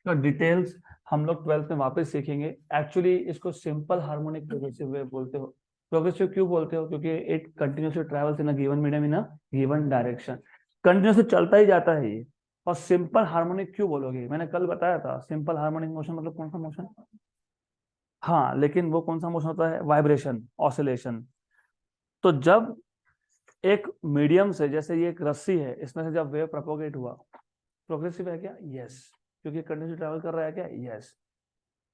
का डिटेल्स हम लोग 12th में वापस सीखेंगे। एक्चुअली इसको सिंपल हार्मोनिक प्रोग्रेसिव वेव बोलते हो। प्रोग्रेसिव क्यों बोलते हो? क्योंकि it continuously travels in a given medium in a given direction, continuously चलता ही जाता है ये। और सिंपल हार्मोनिक क्यों बोलोगे? मैंने कल बताया था, सिंपल हार्मोनिक मोशन मतलब कौन सा मोशन? हाँ, लेकिन वो कौन सा मोशन होता है? Vibration, oscillation. तो जब एक मीडियम से, जैसे ये एक रस्सी है, इसमें से जब वेव प्रोपोगेट हुआ, प्रोग्रेसिव है क्या? यस। क्योंकि कंटिन्यूअसली ट्रैवल कर रहा है क्या? यस।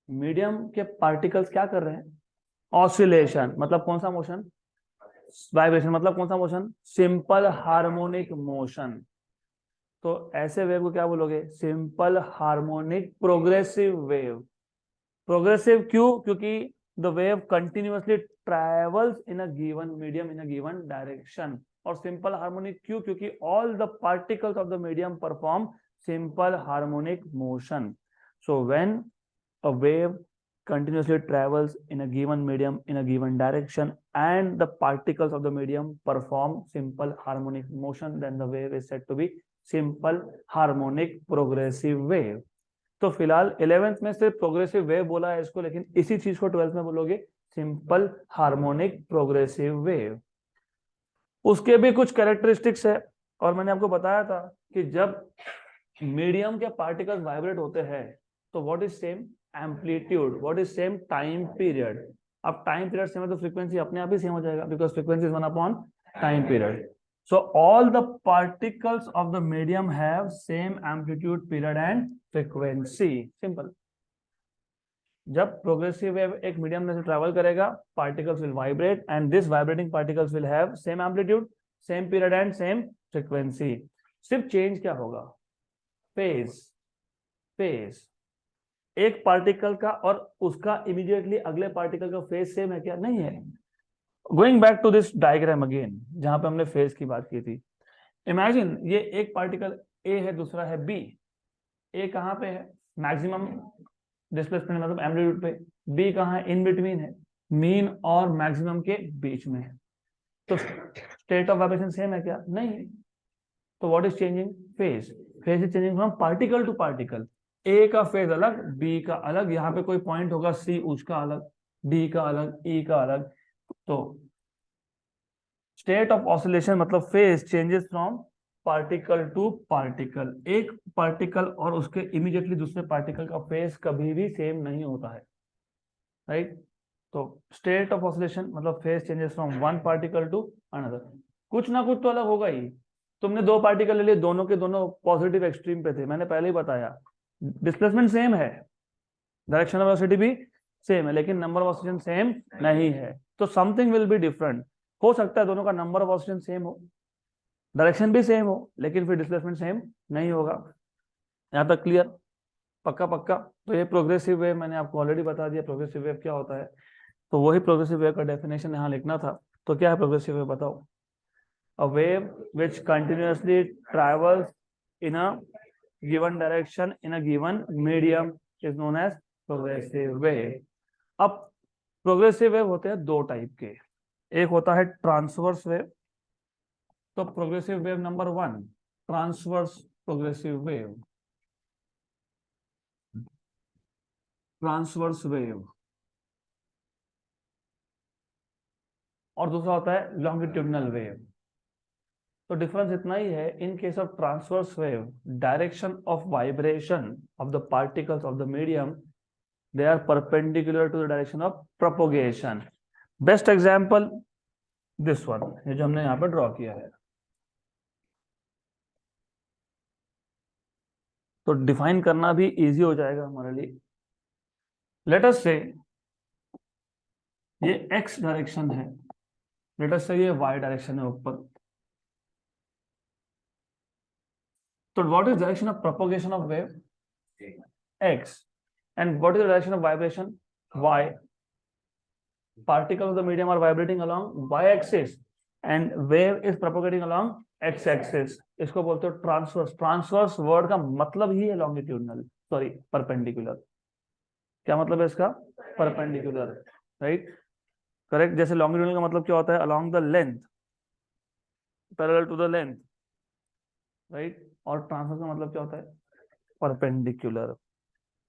मीडियम के पार्टिकल्स क्या कर रहे हैं? ऑसिलेशन। मतलब कौन सा मोशन? वाइब्रेशन। मतलब कौन सा मोशन? Simple harmonic motion. तो ऐसे वेव को क्या बोलोगे? Simple harmonic progressive wave. Progressive क्यों? क्योंकि the wave continuously travels in a given medium in a given direction. और सिंपल हार्मोनिक क्यों? क्योंकि all the particles of the medium perform simple harmonic motion. So when a wave continuously travels in a given medium in a given direction and the particles of the medium perform simple harmonic motion, then the wave is said to be simple harmonic progressive wave. तो फिलहाल 11th में सिर्फ प्रोग्रेसिव वेव बोला है इसको, लेकिन इसी चीज को 12th में बोलोगे सिंपल हार्मोनिक प्रोग्रेसिव वेव। उसके भी कुछ कैरेक्टरिस्टिक्स है, और मैंने आपको बताया था कि जब मीडियम के पार्टिकल्स वाइब्रेट होते हैं तो what is same? Amplitude. What is same? Time period. अब टाइम पीरियड सेम है तो फ्रीक्वेंसी अपने आप ही सेम हो जाएगा, बिकॉज फ्रीक्वेंसी इज 1/टाइम period. So all the particles of the medium have same amplitude, period and frequency. Simple. जब प्रोग्रेसिव वेव एक मीडियम में से ट्रैवल करेगा, particles will vibrate and this vibrating particles will have same amplitude, same period and same frequency. सिर्फ चेंज क्या होगा? फेज। फेज एक पार्टिकल का और उसका इमीडिएटली अगले पार्टिकल का फेज सेम है क्या? नहीं है। Going back to this diagram again, जहां पे हमने फेज की बात की थी। इमेजिन ये एक पार्टिकल ए है, दूसरा है बी। ए कहां पे है? मैक्सिमम डिस्प्लेसमेंट मतलब एम्पलीट्यूड पे। बी कहां है? इन बिटवीन है, मीन और मैक्सिमम के बीच में है। तो स्टेट ऑफ वाइब्रेशन सेम है क्या? नहीं है। तो what is changing? Phase. Phase is changing from particle to particle. A का फेज अलग, बी का अलग, यहाँ पे कोई पॉइंट होगा सी, उसका अलग, डी का अलग, ई का अलग। तो स्टेट ऑफ ऑसिलेशन मतलब phase changes from particle to particle, एक पार्टिकल और उसके इमीडिएटली दूसरे पार्टिकल का फेज कभी भी सेम नहीं होता है, राइट। तो स्टेट ऑफ ऑसिलेशन मतलब phase changes from one particle to another, कुछ ना कुछ तो अलग होगा ही। तुमने दो पार्टिकल ले लिए, दोनों के दोनों पॉजिटिव एक्सट्रीम पे थे, मैंने पहले ही बताया। डिस्प्लेसमेंट सेम है, डायरेक्शन ऑफ वेलोसिटी भी सेम है, लेकिन नंबर ऑफ ऑसिलेशन सेम नहीं है, तो समथिंग विल बी डिफरेंट। हो सकता है दोनों का नंबर ऑफ ऑसिलेशन सेम हो, डायरेक्शन भी सेम हो, लेकिन फिर डिस्प्लेसमेंट सेम नहीं होगा। यहाँ तक क्लियर? पक्का पक्का। तो ये प्रोग्रेसिव वेव मैंने आपको ऑलरेडी बता दिया, प्रोग्रेसिव वेव क्या होता है। तो वही प्रोग्रेसिव वेव का डेफिनेशन यहाँ लिखना था। तो क्या है प्रोग्रेसिव वेव, बताओ। A wave which continuously travels in a given direction in a given medium is known as progressive wave. अब प्रोग्रेसिव वेव होते हैं दो टाइप के, एक होता है ट्रांसवर्स वेव। तो progressive wave number one, transverse progressive wave, transverse wave. और दूसरा होता है लॉन्गिट्यूडिनल वेव। तो डिफरेंस इतना ही है, in case of transverse wave direction of vibration of the particles of the medium they are perpendicular to the direction of propagation. Best example this one, ये जो हमने यहाँ पर ड्रॉ किया है। तो डिफाइन करना भी इजी हो जाएगा हमारे लिए। लेट अस से ये एक्स डायरेक्शन है, लेट अस से ये वाई डायरेक्शन है ऊपर। तो what is direction of propagation of wave? X. And what is the direction of vibration? Y. Particles of the medium are vibrating along y-axis and wave is propagating along x-axis. इसको बोलते हो ट्रांसवर्स। ट्रांसवर्स वर्ड का मतलब ही है लॉन्गिट्यूडनल, सॉरी परपेंडिकुलर। क्या मतलब है इसका? Perpendicular, right, correct. जैसे लॉन्गिट्यूडनल का मतलब क्या होता है? Along the length, parallel to the length, right. और ट्रांसवर्स का मतलब क्या होता है? परपेंडिकुलर।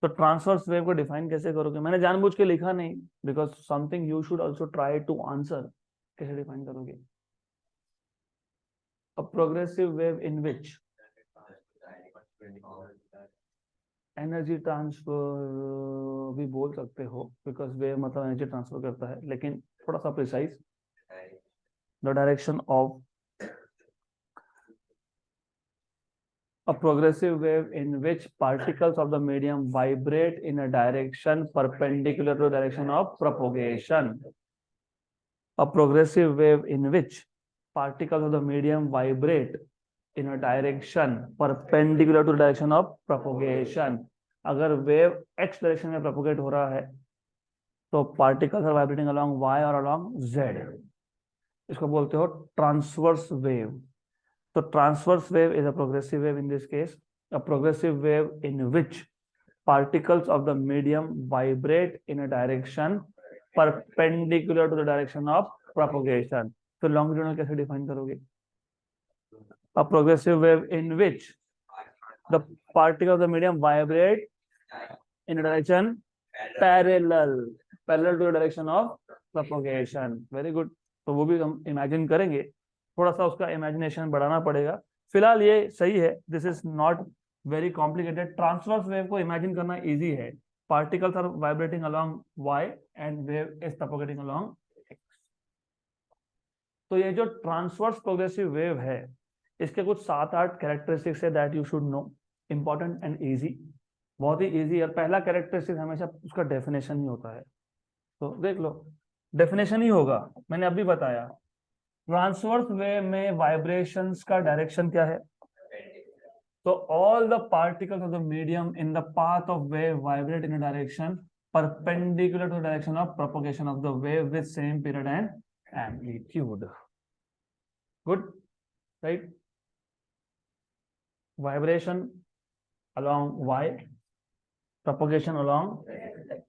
तो ट्रांसवर्स वेव को डिफाइन कैसे करोगे? मैंने जानबूझ के लिखा नहीं, because something you should also try to answer. कैसे डिफाइन करोगे? A progressive wave in which energy transfer भी बोल सकते हो, बिकॉज वेव मतलब एनर्जी ट्रांसफर करता है, लेकिन थोड़ा सा precise, the direction of a progressive wave in which particles of the medium vibrate in a direction perpendicular to the direction of propagation. A progressive wave in which particles of the medium vibrate in a direction perpendicular to the direction of propagation. अगर वेव x डायरेक्शन में प्रोपोगेट हो रहा है तो particles are vibrating along y और अलोंग z, इसको बोलते हो transverse wave. So transverse wave is a progressive wave in this case, a progressive wave in which particles of the medium vibrate in a direction perpendicular to the direction of propagation. So longitudinal कैसे define करोगे? A progressive wave in which the particles of the medium vibrate in a direction parallel to the direction of propagation. Very good. तो वो भी हम imagine करेंगे, थोड़ा सा उसका इमेजिनेशन बढ़ाना पड़ेगा। फिलहाल ये सही है, this is not very complicated. Transverse wave को इमेजिन करना इजी है। Particles are vibrating along y and wave is propagating along x। तो ये जो ट्रांसवर्स प्रोग्रेसिव वेव है, इसके कुछ 7-8 कैरेक्टरिस्टिक्स है that you should know, important and easy, बहुत ही इजी। और पहला कैरेक्टरिस्टिक हमेशा उसका डेफिनेशन ही होता है, तो देख लो, डेफिनेशन ही होगा, मैंने अभी बताया। ट्रांसवर्स वेव में वाइब्रेशंस का डायरेक्शन क्या है? तो all the particles of the medium in the path of wave vibrate in a direction perpendicular to direction of propagation of the wave with same period and amplitude. Good, right. Vibration along y, propagation along x.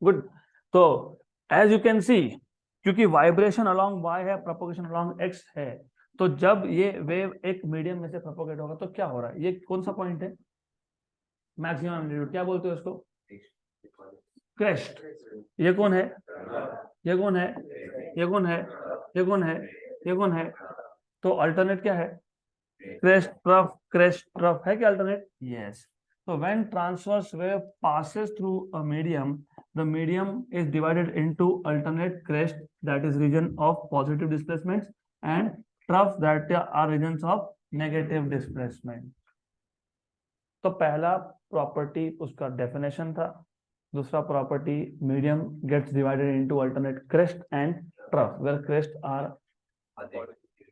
Good. तो as you can see, क्योंकि वाइब्रेशन अलोंग y है, प्रोपोगेशन अलोंग x है, तो जब ये वेव एक मीडियम में से प्रोपोगेट होगा तो क्या हो रहा है? ये कौन सा पॉइंट है? मैक्सिमम एम्पलीट्यूड, क्या बोलते हो इसको? क्रेस्ट। ये कौन है? ये कौन है? ये कौन है? ये कौन है? ये कौन है? तो अल्टरनेट क्या है? क्रेस्ट ट्रफ है क्या alternate? Yes. So when transverse wave passes through a medium, the medium is divided into alternate crest, that is region of positive displacements, and troughs that are regions of negative displacement. तो पहला प्रॉपर्टी उसका डेफिनेशन था. दूसरा property, medium gets divided into alternate crest and trough, where crest are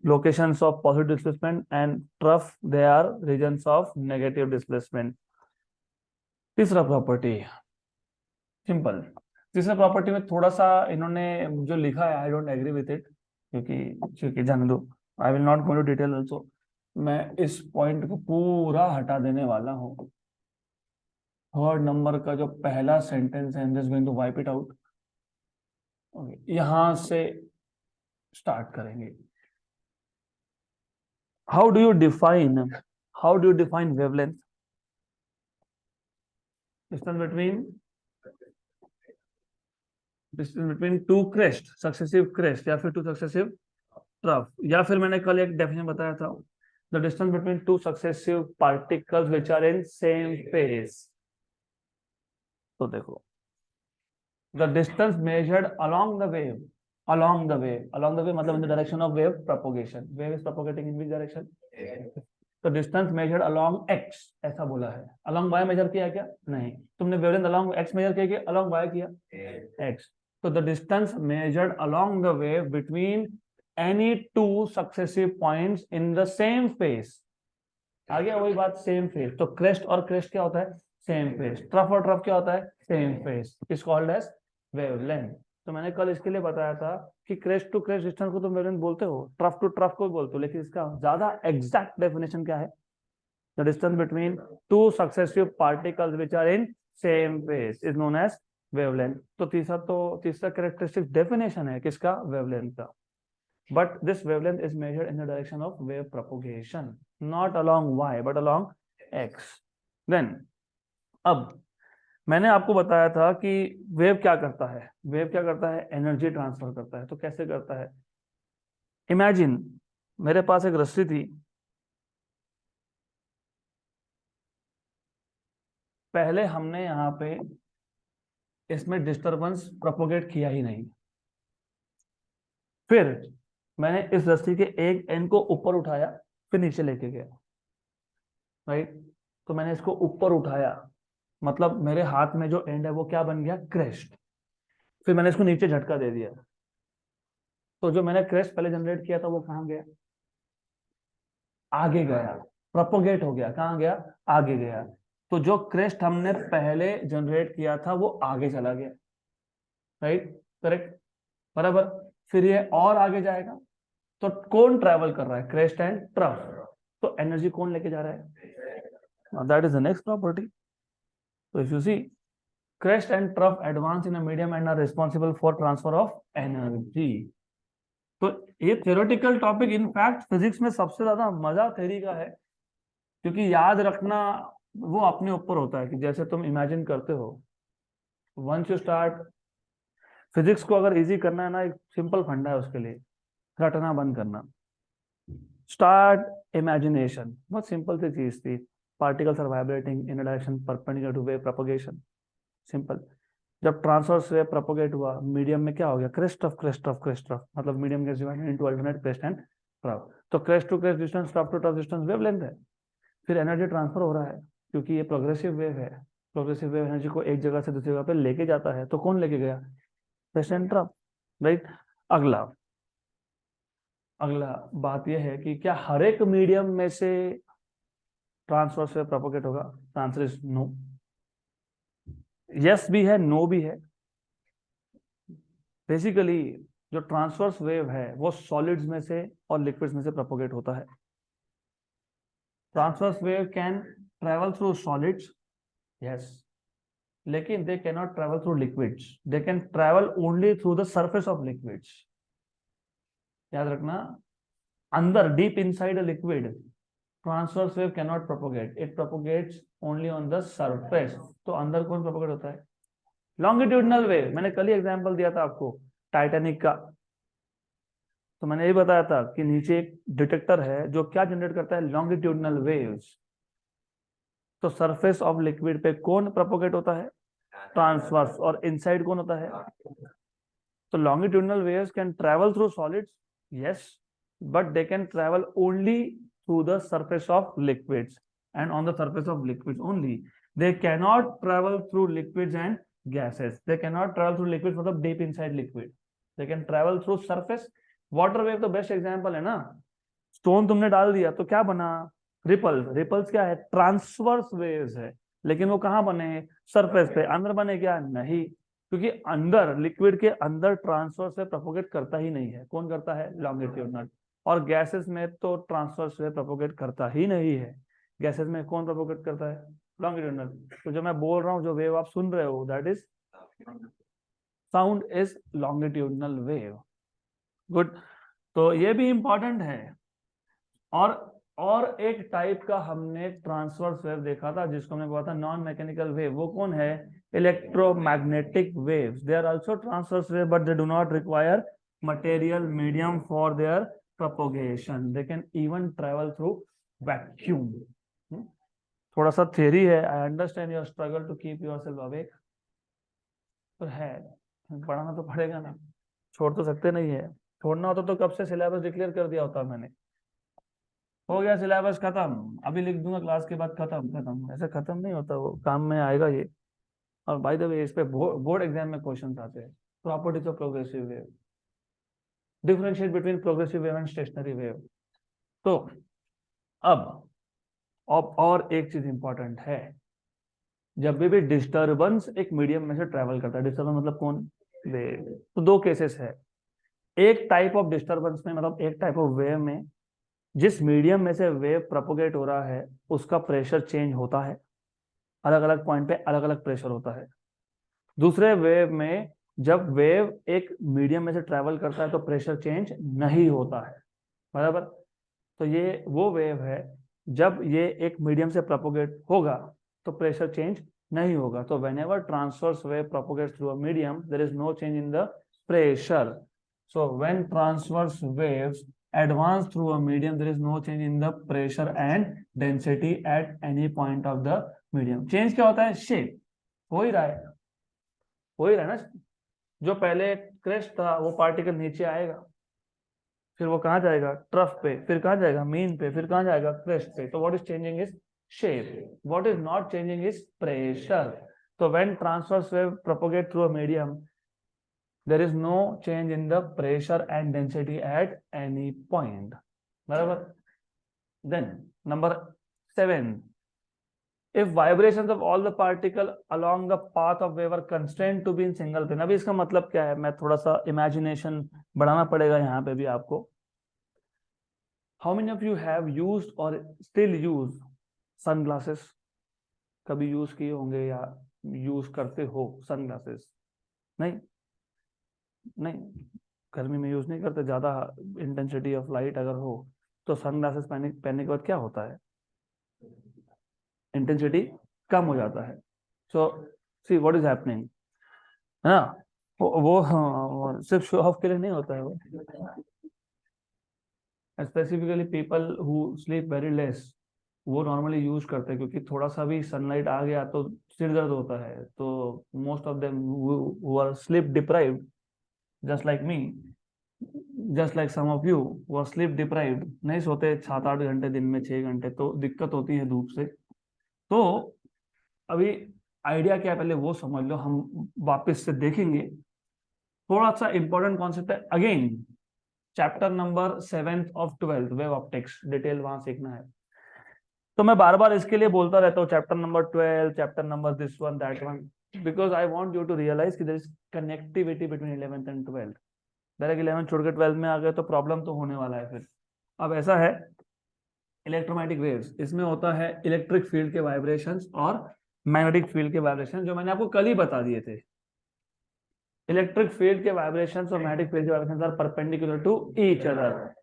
locations of positive displacement and trough they are regions of negative displacement. तीसरा प्रॉपर्टी सिंपल. तीसरा प्रॉपर्टी में थोड़ा सा इन्होंने जो लिखा है I don't agree with it, क्योंकि जाने दो, I will not go to detail also. मैं इस पॉइंट को पूरा हटा देने वाला हूँ. थर्ड नंबर का जो पहला सेंटेंस है, I am just going to wipe it out. यहां से स्टार्ट करेंगे. How do you define wavelength? Distance between two crest, successive crest, या फिर two successive trough, या फिर मैंने कल एक डेफिनेशन बताया था, the distance between two successive particles which are in same phase. तो देखो, the distance measured along the wave मतलब in the direction of wave propagation. Wave is propagating in which direction? तो डिस्टेंस मेजर्ड अलोंग x ऐसा बोला है. अलोंग y मेजर किया क्या? नहीं. तुमने वेवलेंथ अलोंग x मेजर किया कि अलोंग y किया? x. तो the distance measured along the wave between any two successive points in the same phase. आ गया वही बात, सेम फेज. तो क्रेस्ट और क्रेस्ट क्या होता है? Same phase. ट्रफ और ट्रफ क्या होता है? Same phase. Is called as wavelength. तो मैंने कल इसके लिए बताया था कि क्रेस्ट टू क्रेस्ट डिस्टेंस को तुम वेवलेंथ बोलते हो, ट्रफ टू ट्रफ को बोलते हो, लेकिन इसका ज्यादा एग्जैक्ट डेफिनेशन क्या है? The distance between two successive particles which are in same phase is known as wavelength. तो तीसरा कैरेक्टरिस्टिक डेफिनेशन है किसका? वेवलेंथ का. But this wavelength is measured in the direction of wave propagation, not along y but along x. Then अब मैंने आपको बताया था कि वेव क्या करता है? एनर्जी ट्रांसफर करता है. तो कैसे करता है? इमेजिन मेरे पास एक रस्सी थी, पहले हमने यहाँ पे इसमें डिस्टरबेंस प्रोपोगेट किया ही नहीं. फिर मैंने इस रस्सी के एक एंड को ऊपर उठाया, फिर नीचे लेके गया, राइट. तो मैंने इसको ऊपर उठाया, मतलब मेरे हाथ में जो एंड है वो क्या बन गया? क्रेस्ट. फिर मैंने इसको नीचे झटका दे दिया, तो जो मैंने क्रेस्ट पहले जनरेट किया था वो कहाँ गया? आगे गया, प्रोपोगेट हो गया. कहाँ गया? आगे गया. तो जो क्रेस्ट हमने पहले जनरेट किया था वो आगे चला गया, राइट. करेक्ट, बराबर. फिर ये और आगे जाएगा. तो कौन ट्रेवल कर रहा है? Crest and trough. तो एनर्जी कौन लेके जा रहा है? That is the next property. So if you see, crest and trough advance in a medium and are responsible for transfer of energy. तो ये theoretical topic, in fact physics में सबसे ज्यादा मजा थ्योरी का है, क्योंकि याद रखना वो अपने ऊपर होता है कि जैसे तुम इमेजिन करते हो. वंस यू स्टार्ट फिजिक्स को अगर इजी करना है ना, एक सिंपल फंडा है उसके लिए, रटना बंद करना. Start imagination. बहुत सिंपल सी चीज थी. Particles are vibrating in a direction perpendicular to wave propagation. Simple. जब ट्रांसवर्स वेव प्रोपगेट हुआ, मीडियम में क्या हो गया? Crest of crest of crest of, मतलब medium gets divided into alternate crest and trough. तो crest to crest distance, trough to trough distance wavelength है. फिर एनर्जी ट्रांसफर हो रहा है, क्योंकि ये प्रोग्रेसिव वेव है. प्रोग्रेसिव वेव एनर्जी को एक जगह से दूसरी जगह पे लेके जाता है. तो कौन लेके गया? Crest and trough, right. अगला बात यह है कि क्या हर एक मीडियम में से ट्रांसवर्स वेव प्रोपगेट होगा? Answer is no. यस भी है, नो भी है. बेसिकली जो ट्रांसवर्स वेव है वो सॉलिड्स में से और लिक्विड्स में से प्रोपगेट होता है. Transverse wave can travel through solids, yes, लेकिन they can not travel through liquids. They can travel only through the surface of liquids. याद रखना, अंदर deep inside a liquid transverse wave can not propagate. It propagates only on the surface. तो अंदर कौन प्रोपोगेट होता है? Longitudinal wave. मैंने कल ही एग्जांपल दिया था आपको टाइटैनिक का. तो मैंने यही बताया था कि नीचे एक डिटेक्टर है जो क्या जनरेट करता है, लॉन्गिट्यूडनल वेव्स। तो सरफेस ऑफ लिक्विड पे कौन प्रोपोगेट होता है, ट्रांसवर्स, और इनसाइड कौन होता है। तो longitudinal waves can travel through solids, yes, but they can travel only through the surface of liquids and on the surface of liquids only. They cannot travel through liquids and gases. They cannot travel through liquids मतलब deep inside liquid. They can travel through surface. Water wave तो बेस्ट एग्जांपल है ना। स्टोन तुमने डाल दिया तो क्या बना, रिपल्स। रिपल्स क्या है, ट्रांसवर्स वेव्स है, लेकिन वो कहाँ बने, सरफेस पे। अंदर बने क्या, नहीं, क्योंकि अंदर लिक्विड के अंदर ट्रांसफर से प्रोपोगेट करता ही नहीं है। कौन करता है, लॉन्गिट्यूडनल। और गैसेस में तो ट्रांसफर से प्रोपोगेट करता ही नहीं है। गैसेस में कौन प्रोपोगेट करता है, लॉन्गिट्यूडनल। तो जो मैं बोल रहा हूँ, जो वेव आप सुन रहे हो, that is sound is longitudinal wave. Good. तो ये भी इंपॉर्टेंट है। और एक टाइप का हमने ट्रांसवर्स वेव देखा था जिसको हमने बोला था नॉन मैकेनिकल वेव। वो कौन है, electromagnetic waves. They are also transverse wave, but they do not require material medium for their propagation. They can even travel through vacuum. थोड़ा सा theory है। I understand your struggle to keep yourself awake. पर है, पढ़ाना तो पड़ेगा ना, छोड़ तो सकते नहीं है। छोड़ना होता तो कब से सिलेबस डिक्लेयर कर दिया होता मैंने। हो गया सिलेबस खत्म, अभी लिख दूंगा क्लास के बाद, खत्म खत्म। ऐसे खत्म नहीं होता, वो काम में आएगा ये। और बाय द वे इस पे बोर्ड एग्जाम में क्वेश्चन आते हैं। Properties of progressive wave, differentiate between progressive wave and stationary wave. तो अब और एक चीज इंपॉर्टेंट है, जब भी डिस्टरबेंस एक मीडियम में से ट्रेवल करता है, डिस्टरबेंस मतलब कौन, वेव। तो दो केसेस है। एक टाइप ऑफ डिस्टरबेंस में, मतलब एक टाइप ऑफ वेव में, जिस मीडियम में से वेव प्रोपोगेट हो रहा है उसका प्रेशर चेंज होता है, अलग अलग पॉइंट पे अलग अलग प्रेशर होता है। दूसरे वेव में जब वेव एक मीडियम में से ट्रेवल करता है तो प्रेशर चेंज नहीं होता है, बराबर। तो ये वो वेव है जब ये एक मीडियम से प्रोपोगेट होगा तो प्रेशर चेंज नहीं होगा। तो whenever transverse wave propagates through a medium there is no change in the pressure. So when transverse waves advance through a medium there is no change in the pressure and density at any point of the medium. Change क्या होता है, शेप हो ही रहा है, हो ही रहा है ना। जो पहले क्रेस्ट था वो पार्टिकल नीचे आएगा, फिर वो कहाँ जाएगा, ट्रफ पे, फिर कहाँ जाएगा, मीन पे, फिर कहाँ जाएगा, क्रेस्ट पे। तो what is changing is shape, what is not changing is pressure. तो when transverse wave propagate through a medium there is no change in the pressure and density at any point, बराबर। then number 7, if vibrations of all the particle along the path of wave are constrained to be in single plane। अभी इसका मतलब क्या है, मैं थोड़ा सा इमेजिनेशन बढ़ाना पड़ेगा यहाँ पे भी आपको। how many of you have used or still use sunglasses? कभी यूज किए होंगे या यूज करते हो सनग्लासेस? नहीं, नहीं, गर्मी में यूज नहीं करते। ज्यादा इंटेंसिटी ऑफ लाइट अगर हो तो सनग्लासेस पहनने के बाद क्या होता है, इंटेंसिटी कम हो जाता है। सो सी व्हाट इज हैपनिंग, है ना। वो सिर्फ शो ऑफ के लिए नहीं होता है। वो specifically people who sleep very less वो नॉर्मली यूज करते हैं, क्योंकि थोड़ा सा भी सनलाइट आ गया तो सिर दर्द होता है। तो most of them who are sleep deprived just like me, just like some of you वो स्लीप डिप्राइव्ड, नहीं सोते 7-8 घंटे दिन में, 6 घंटे, तो दिक्कत होती है धूप से। तो अभी आइडिया क्या है पहले वो समझ लो, हम वापस से देखेंगे। थोड़ा सा इंपॉर्टेंट कॉन्सेप्ट है again, chapter number 7 of 12th wave optics, detail वहां सीखना है। तो मैं बार बार इसके लिए बोलता रहता हूँ chapter number 12, chapter number this one that one, because I want you to realize कि there is connectivity between 11th and 12th। Direct 11 छोड़ के 12 में आ गए तो प्रॉब्लम तो होने वाला है फिर। अब ऐसा है, इलेक्ट्रोमैग्नेटिक वेव्स, इसमें होता है इलेक्ट्रिक फील्ड के वाइब्रेशंस और मैग्नेटिक फील्ड के वाइब्रेशन, जो मैंने आपको कल ही बता दिए थे। इलेक्ट्रिक फील्ड के वाइब्रेशंस और मैग्नेटिक फील्ड के vibrations are perpendicular to each other.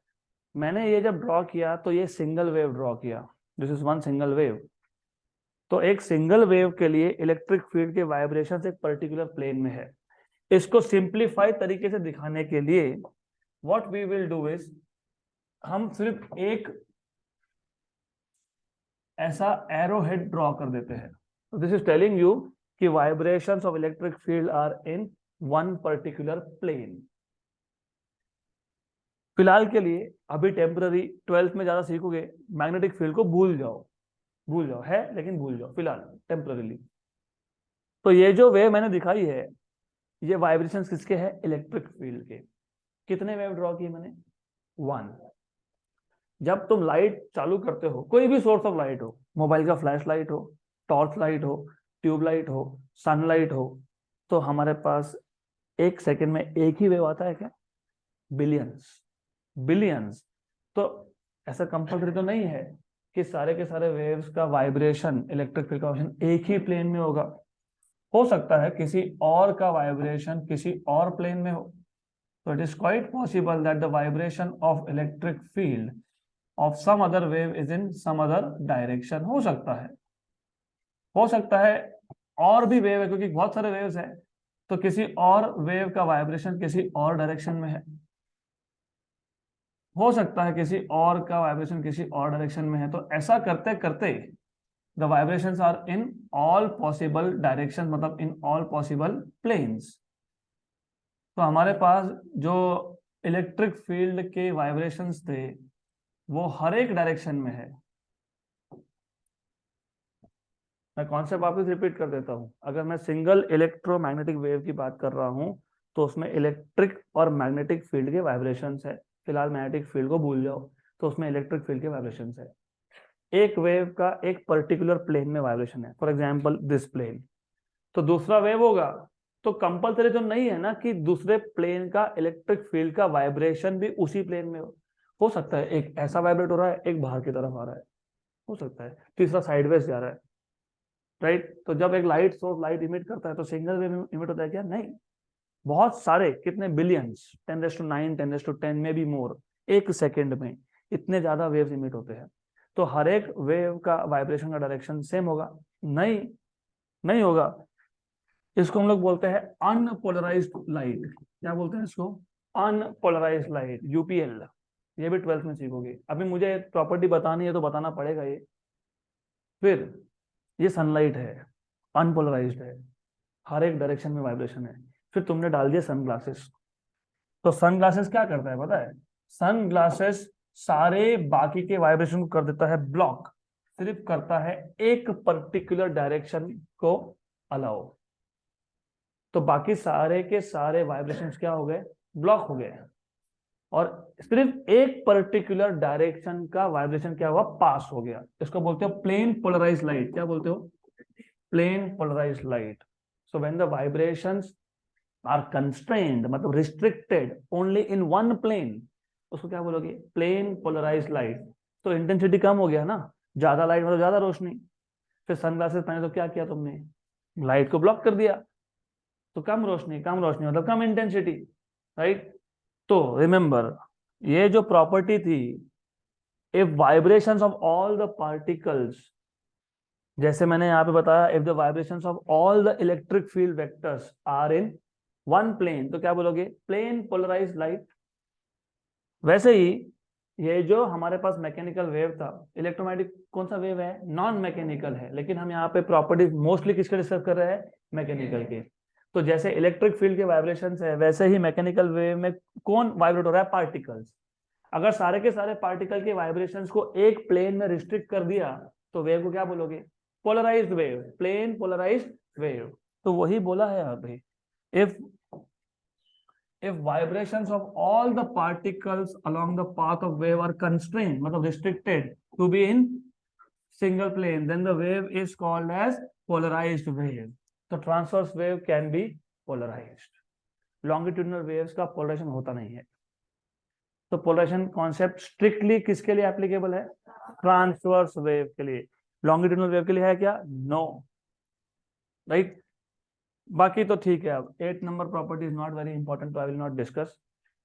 मैंने ये जब ड्रॉ किया तो ये सिंगल वेव ड्रॉ किया, this is one single wave. तो एक सिंगल वेव के लिए इलेक्ट्रिक फील्ड के वाइब्रेशंस एक पर्टिकुलर प्लेन में है। इसको सिंप्लीफाई तरीके से दिखाने के लिए what we will do is, हम सिर्फ एक ऐसा एरो हेड ड्रॉ कर देते हैं। तो दिस इज टेलिंग यू कि vibrations of electric field are in one particular plane. फिलहाल के लिए अभी टेम्पररी, 12th में ज्यादा सीखोगे, मैग्नेटिक फील्ड को भूल जाओ, भूल जाओ है, लेकिन भूल जाओ फिलहाल टेम्पररीली। तो ये जो वेव मैंने दिखाई है, ये वाइब्रेशंस किसके हैं? इलेक्ट्रिक फील्ड के। कितने वेव ड्रॉ किए मैंने? 1। जब तुम लाइट चालू करते हो, कोई भी सोर्स ऑफ लाइट हो, मोबाइल का फ्लैश लाइट हो, टॉर्च लाइट हो, ट्यूब लाइट हो, सनलाइट हो, तो हमारे पास एक सेकंड में एक ही वेव आता है क्या? Billions, billions. तो ऐसा कंपल्सरी तो नहीं है कि सारे के सारे वेव्स का वाइब्रेशन, इलेक्ट्रिक फील्ड का वाइब्रेशन एक ही प्लेन में होगा। हो सकता है किसी और का वाइब्रेशन किसी और प्लेन में हो। तो it is quite possible that the vibration of electric field of some other wave is in some other direction. हो सकता है, हो सकता है और भी वेव है, क्योंकि बहुत सारे वेव्स हैं, तो किसी और वेव का वाइब्रेशन किसी और डायरेक्शन में है। हो सकता है किसी और का वाइब्रेशन किसी और डायरेक्शन में है। तो ऐसा करते करते the vibrations are in all possible direction, मतलब इन ऑल पॉसिबल प्लेन्स। तो हमारे पास जो इलेक्ट्रिक फील्ड के वाइब्रेशंस थे वो हर एक डायरेक्शन में है। मैं कॉन्सेप्ट वापस रिपीट कर देता हूं। अगर मैं सिंगल इलेक्ट्रोमैग्नेटिक वेव की बात कर रहा हूं, तो उसमें इलेक्ट्रिक और मैग्नेटिक फील्ड के वाइब्रेशंस है। फिलहाल मैग्नेटिक फील्ड को भूल जाओ, तो उसमें इलेक्ट्रिक फील्ड के वाइब्रेशंस है। एक वेव का एक पर्टिकुलर प्लेन में वाइब्रेशन है, फॉर एग्जांपल दिस प्लेन। तो दूसरा वेव होगा, तो कंपलसरी तो नहीं है ना कि दूसरे प्लेन का इलेक्ट्रिक फील्ड का वाइब्रेशन भी उसी प्लेन में हो सकता है एक ऐसा वाइब्रेट हो रहा है, एक बाहर की तरफ आ रहा है, हो सकता है तीसरा साइडवेज जा रहा है, राइट। तो जब एक लाइट सोर्स लाइट इमिट करता है तो सिंगल वेव इमिट होता है क्या? नहीं, बहुत सारे, कितने बिलियंस, 10⁹, 10⁻10 में भी मोर, एक सेकेंड में इतने ज्यादा वेव्स इमिट होते हैं। तो हर एक वेव का वाइब्रेशन का डायरेक्शन सेम होगा? नहीं, नहीं होगा। इसको हम लोग बोलते हैं अनपोलराइज्ड लाइट। क्या बोलते हैं इसको? Unpolarised light, UPL. ये भी 12th में सीखोगे। अभी मुझे प्रॉपर्टी बतानी है तो बताना पड़ेगा ये। फिर ये सनलाइट है, अनपोलराइज्ड है, हर एक डायरेक्शन में वाइब्रेशन है। फिर तुमने डाल दिया सनग्लासेस। तो सनग्लासेस क्या करता है पता है? सनग्लासेस सारे बाकी के वाइब्रेशन को कर देता है ब्लॉक, सिर्फ करता है एक पर्टिकुलर डायरेक्शन को अलाउ। तो बाकी सारे के सारे वाइब्रेशंस क्या हो गए? ब्लॉक हो गए। और सिर्फ एक पर्टिकुलर डायरेक्शन का वाइब्रेशन क्या हुआ? पास हो गया। इसको बोलते हो प्लेन पोलराइज्ड लाइट। क्या बोलते हो? Plane polarized light. So when the vibrations are constrained, मतलब restricted only in one plane, उसको क्या बोलोगे? Plane polarized light. तो इंटेंसिटी कम हो गया ना, ज्यादा लाइट मतलब ज्यादा रोशनी। फिर सनग्लासेस पहने तो क्या किया तुमने? लाइट को ब्लॉक कर दिया। तो कम रोशनी, कम रोशनी मतलब कम इंटेंसिटी, राइट। तो रिमेंबर, ये जो प्रॉपर्टी थी, if vibrations of all the particles, जैसे मैंने यहाँ पे बताया, if the vibrations of all the electric field vectors are in one plane, तो क्या बोलोगे? Plane polarized light. वैसे ही ये जो हमारे पास मैकेनिकल वेव था, इलेक्ट्रोमैग्नेटिक कौन सा वेव है? नॉन मैकेनिकल है, लेकिन हम यहाँ पे प्रॉपर्टीज मोस्टली किसके डिस्कस कर रहे हैं? मैकेनिकल के। तो जैसे इलेक्ट्रिक फील्ड के वाइब्रेशंस है, वैसे ही मैकेनिकल वेव में कौन वाइब्रेट हो रहा है? पार्टिकल्स। अगर सारे के सारे पार्टिकल के वाइब्रेशंस को एक प्लेन में रिस्ट्रिक्ट कर दिया, तो वेव को क्या बोलोगे? Polarized wave, plane polarized wave. तो वही बोला है अभी, if vibrations of all the particles along the path of wave are constrained, मतलब restricted to be in single plane, then the wave is called as polarized wave. तो transverse wave can be polarized. longitudinal waves का polarization होता नहीं है। तो polarization concept strictly किसके लिए applicable है? transverse wave के लिए। longitudinal wave के लिए है क्या? no, right। बाकी तो ठीक है। अब 8 number property is not very important, तो आई विल नॉट डिस्कस।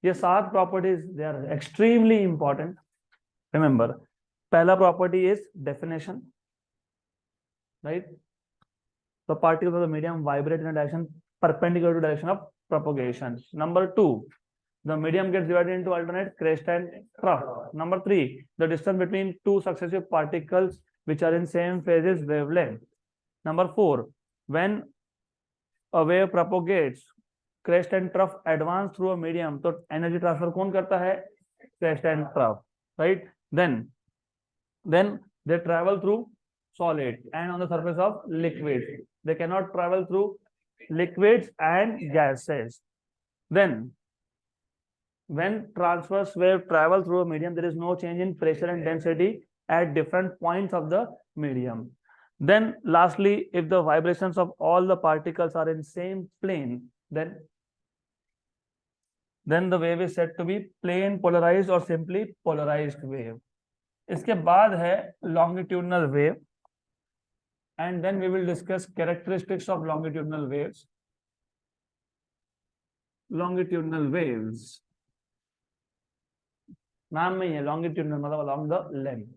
ये 7 properties they are extremely important. Remember, पहला property is definition, right. The particles of the medium vibrate in direction perpendicular to direction of propagation. Number 2, The medium gets divided into alternate crest and trough. Number 3, the distance between two successive particles which are in same phase is wavelength. Number 4, when a wave propagates, crest and trough advance through a medium, तो energy transfer कौन करता है? Crest and trough, right? Then they travel through solids and on the surface of liquids. They cannot travel through liquids and gases. Then when transverse wave travel through a medium, there is no change in pressure and density at different points of the medium. Then lastly, if the vibrations of all the particles are in same plane, then the wave is said to be plane polarized or simply polarized wave. इसके बाद है longitudinal wave, and then we will discuss characteristics of longitudinal waves. Longitudinal waves, नाम में ही है longitudinal, मतलब along the length.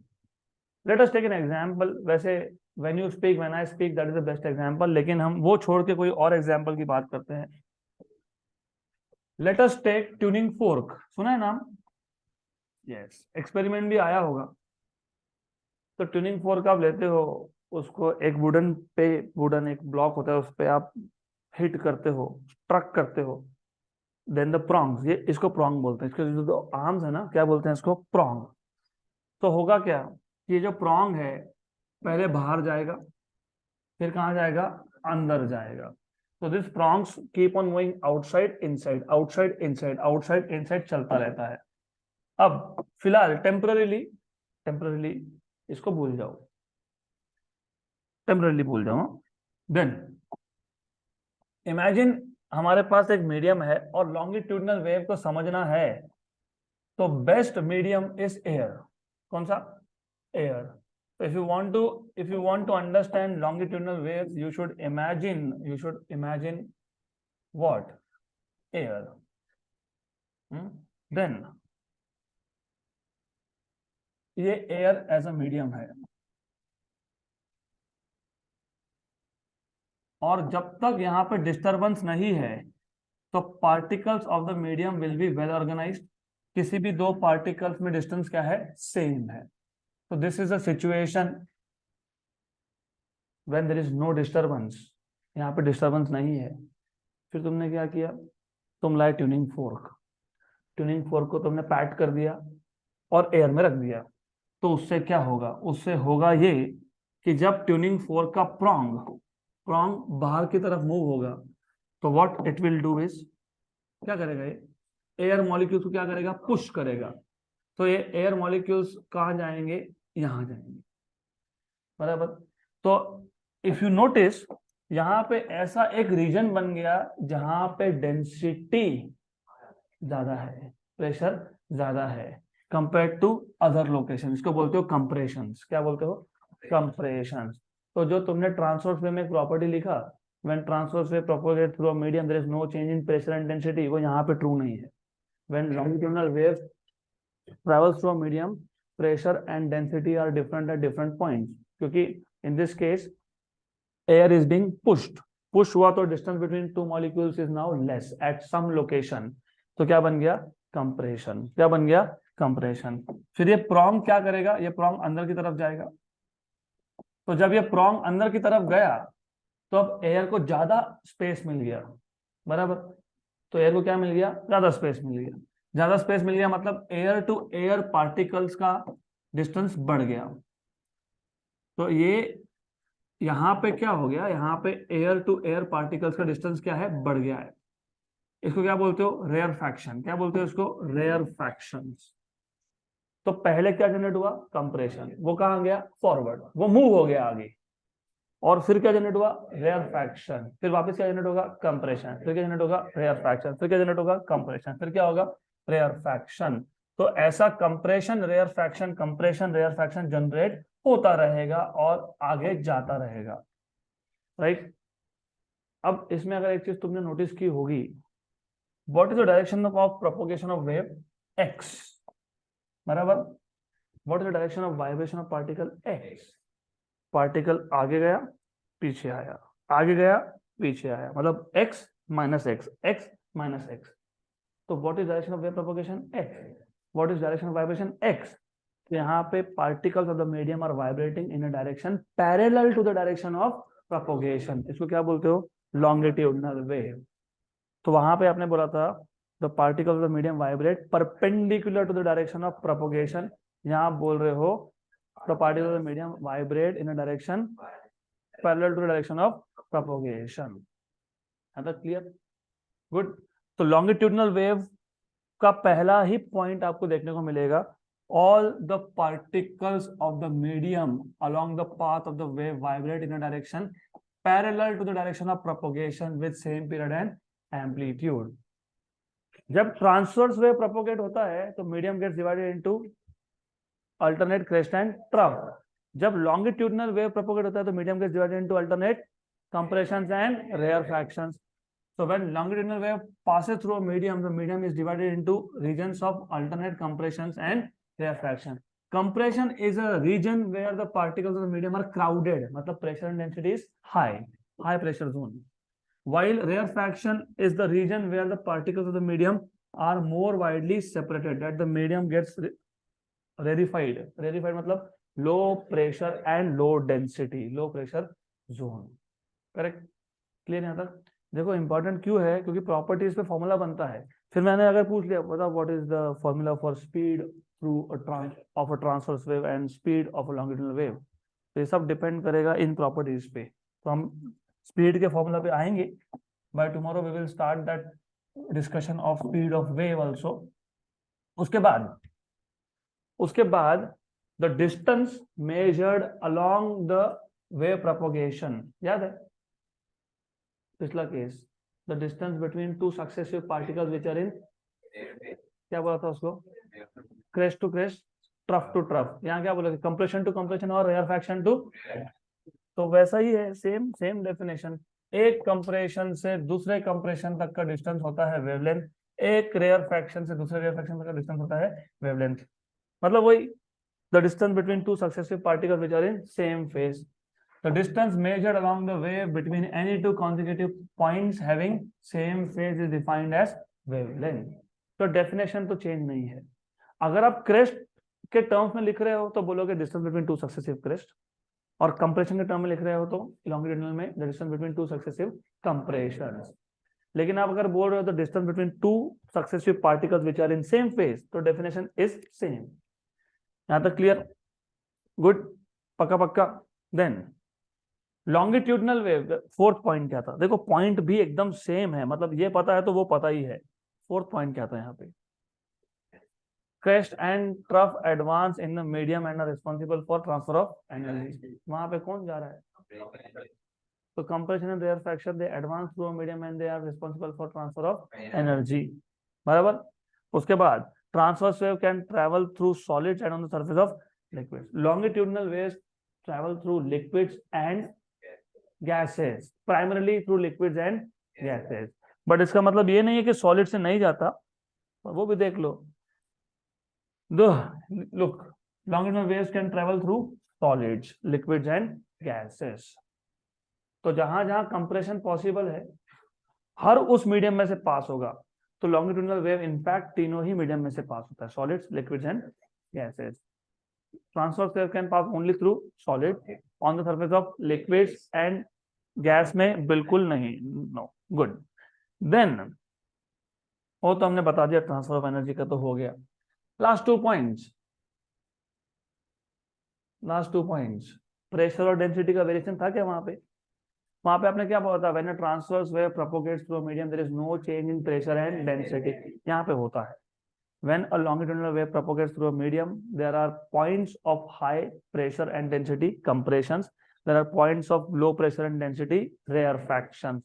Let us take an example. वैसे when you speak, when I speak, that is the best example, लेकिन हम वो छोड़ के कोई और example की बात करते हैं. Let us take tuning fork. सुना है नाम? Yes. एक्सपेरिमेंट भी आया होगा. तो ट्यूनिंग फोर्क आप लेते हो, उसको एक वुडन एक ब्लॉक होता है, उस पे आप हिट करते हो, स्ट्रक करते हो. देन द प्रॉन्ग्स, ये इसको प्रॉन्ग बोलते हैं. इसके जो आर्म्स है ना, क्या बोलते हैं इसको? प्रॉन्ग. तो होगा क्या, ये जो प्रॉन्ग है पहले बाहर जाएगा, फिर कहाँ जाएगा? अंदर जाएगा. तो this prongs keep on going outside inside, outside inside, outside inside चलता रहता है. अब फिलहाल टेम्पररीली इसको भूल जाओ, टेम्पररीली भूल जाओ. देन इमेजिन हमारे पास एक मीडियम है और लॉन्गिट्यूडनल वेव को समझना है, तो बेस्ट मीडियम इज एयर. कौन सा? Air. If you want to understand longitudinal waves, you should imagine what? Air. Then ये एयर एज अ मीडियम है, और जब तक यहाँ पे डिस्टरबेंस नहीं है तो particles of the medium will be well organized. किसी भी दो पार्टिकल्स में डिस्टेंस क्या है? सेम है. तो this is a situation when there is no disturbance. यहाँ पे डिस्टरबेंस नहीं है. फिर तुमने क्या किया? तुम लाए ट्यूनिंग फोर्क को तुमने पैट कर दिया और एयर में रख दिया. तो उससे क्या होगा? उससे होगा ये कि जब ट्यूनिंग फोर्क का प्रॉन्ग बाहर की तरफ मूव होगा, तो what it will do is, क्या करेगा? ये एयर मॉलिक्यूल्स को क्या करेगा? पुश करेगा. तो ये एयर मॉलिक्यूल्स कहाँ जाएंगे? यहाँ जाएंगे. बराबर. तो इफ यू नोटिस, यहाँ पे ऐसा एक रीजन बन गया जहां पे डेंसिटी ज्यादा है, प्रेशर ज्यादा है कंपेयर टू अदर लोकेशन. इसको बोलते हो कंप्रेशन. क्या बोलते हो? कंप्रेशन. तो जो तुमने ट्रांसवर्स वे में प्रॉपर्टी लिखा, when transverse wave propagate through a medium there is no change in pressure and density, वो यहाँ पे ट्रू नहीं है. When longitudinal wave travels through a medium, pressure and density are different at different points, क्योंकि in this case air is being push हुआ, तो distance between two molecules is now less at some location. तो क्या बन गया? compression. क्या बन गया? compression. फिर ये prong क्या करेगा? ये prong अंदर की तरफ जाएगा. तो जब ये prong अंदर की तरफ गया, तो अब एयर को ज्यादा स्पेस मिल गया. बराबर. तो एयर को क्या मिल गया? ज्यादा स्पेस मिल गया. ज्यादा स्पेस मिल गया मतलब एयर टू एयर पार्टिकल्स का डिस्टेंस बढ़ गया. तो ये यहाँ पे क्या हो गया? यहाँ पे एयर टू एयर पार्टिकल्स का डिस्टेंस क्या है? बढ़ गया है. इसको क्या बोलते हो? रेयरफैक्शन. क्या बोलते हो इसको? रेयरफैक्शन. तो पहले क्या जनरेट हुआ? कंप्रेशन. वो कहाँ गया? फॉरवर्ड. वो मूव हो गया आगे. और फिर क्या जनरेट हुआ? रेयरफैक्शन. फिर वापस क्या जनरेट होगा? कंप्रेशन. फिर क्या जनरेट होगा? रेयरफैक्शन. फिर क्या जनरेट होगा? कंप्रेशन. फिर क्या होगा? रेयरफैक्शन. तो ऐसा कंप्रेशन रेयरफैक्शन जनरेट होता रहेगा और आगे जाता रहेगा. राइट. अब इसमें अगर एक चीज तुमने नोटिस की होगी, what is the direction of propagation of wave? X. बराबर. What is the direction of vibration of particle? X. Particle आगे गया, पीछे आया, आगे गया, पीछे आया, मतलब x minus x, x minus x. तो what is direction of wave propagation? X. What is direction of vibration? X. यहाँ पे particles of the medium are vibrating in a direction parallel to the direction of propagation. इसको क्या बोलते हो? Longitudinal wave. तो वहां पे आपने बोला था the particles of the medium vibrate perpendicular to the direction of propagation. यहाँ आप बोल रहे हो the particles of the medium vibrate in a direction parallel to the direction of propagation. है तो क्लियर? गुड। तो लॉन्गिट्यूडनल वेव का पहला ही पॉइंट आपको देखने को मिलेगा, all the particles of the medium along the path of the wave vibrate in a direction parallel to the direction of propagation with same period and amplitude. जब ट्रांसवर्स वेव प्रोपोगेट होता है तो medium gets divided into alternate crest and trough. जब लॉन्गिट्यूडनल वेव प्रोपोगेट होता है तो medium gets divided into alternate compressions and rarefactions. So when longitudinal wave passes through a medium, the medium is divided into regions of alternate compressions and rarefaction. Compression is a region where the particles of the medium are crowded, मतलब pressure and density is high pressure zone. While rarefaction is the region where the particles of the medium are more widely separated, that the medium gets rarefied. Rarefied मतलब low pressure and low density, low pressure zone. Correct? Clear यहाँ तक? देखो इंपॉर्टेंट क्यों है, क्योंकि प्रॉपर्टीज पे फॉर्मूला बनता है। फिर मैंने अगर पूछ लिया बताओ what is the formula for speed through of a transverse wave and speed of a longitudinal wave, तो ये सब डिपेंड करेगा इन प्रॉपर्टीज पे। तो हम स्पीड के फॉर्मूला पे आएंगे। By tomorrow we will start that discussion of speed of wave also. उसके बाद the distance measured along the wave propagation, याद है पिछला case, the distance between two successive particles which are in, क्या बोला था उसको? Crest to crest, trough to trough. यहाँ क्या बोला? कंप्रेशन टू कंप्रेशन और रेयरफैक्शन टू। तो वैसा ही है, सेम डेफिनेशन। एक कंप्रेशन से दूसरे कंप्रेशन तक का डिस्टेंस होता है वेवलेंथ, एक रेयरफैक्शन से दूसरे रेयरफैक्शन तक का डिस्टेंस होता है वेवलेंथ। मतलब वही the distance between two successive particles which are in same phase. The distance measured along the wave between any two consecutive points having same phase is defined as wavelength. तो डेफिनेशन तो चेंज नहीं है। अगर आप क्रेस्ट के टर्म्स में लिख रहे हो तो बोलोगे distance between two successive crest, और कंप्रेशन के टर्म में लिख रहे हो तो लॉन्गिट्यूडनल में the distance between two successive compressions. लेकिन आप अगर बोल रहे हो तो distance between two successive particles which are in same phase, तो डेफिनेशन इज सेम। यहां तक क्लियर? गुड, पक्का। Then longitudinal wave, fourth point क्या था? देखो पॉइंट भी एकदम सेम है, मतलब ये पता है तो वो पता ही है। फोर्थ पॉइंट क्या था यहाँ पे? Crest and trough advance in the medium and are responsible for transfer of energy. वहां पे कौन जा रहा है? तो compression and rarefaction they advance through medium and they are responsible for transfer of energy, बराबर। उसके बाद transverse wave can travel through solids and on the surface of liquids. Longitudinal waves travel through liquids and gases, primarily through liquids and gases, but इसका मतलब ये नहीं है कि सॉलिड से नहीं जाता, वो भी देख लो। Look, longitudinal waves can travel through solids, liquids and gases. तो जहां जहां कंप्रेशन पॉसिबल है हर उस मीडियम में से पास होगा। तो लॉन्गिट्यूडनल वेव इनफैक्ट तीनों ही मीडियम में से पास होता है, solids, liquids and gases. Transverse wave can pass only through solid on the surface of liquids and gas में बिल्कुल नहीं, नो। गुड। देन वो तो हमने बता दिया, ट्रांसफर ऑफ एनर्जी का तो हो गया। लास्ट टू पॉइंट्स, प्रेशर और डेंसिटी का वेरिएशन था क्या वहां पे आपने क्या बोला था? When a transverse wave propagates through a medium there is no change in pressure and density. यहाँ पे होता है when a longitudinal wave propagates through a medium, there are points of high pressure and density compressions, there are points of low pressure and density rarefactions।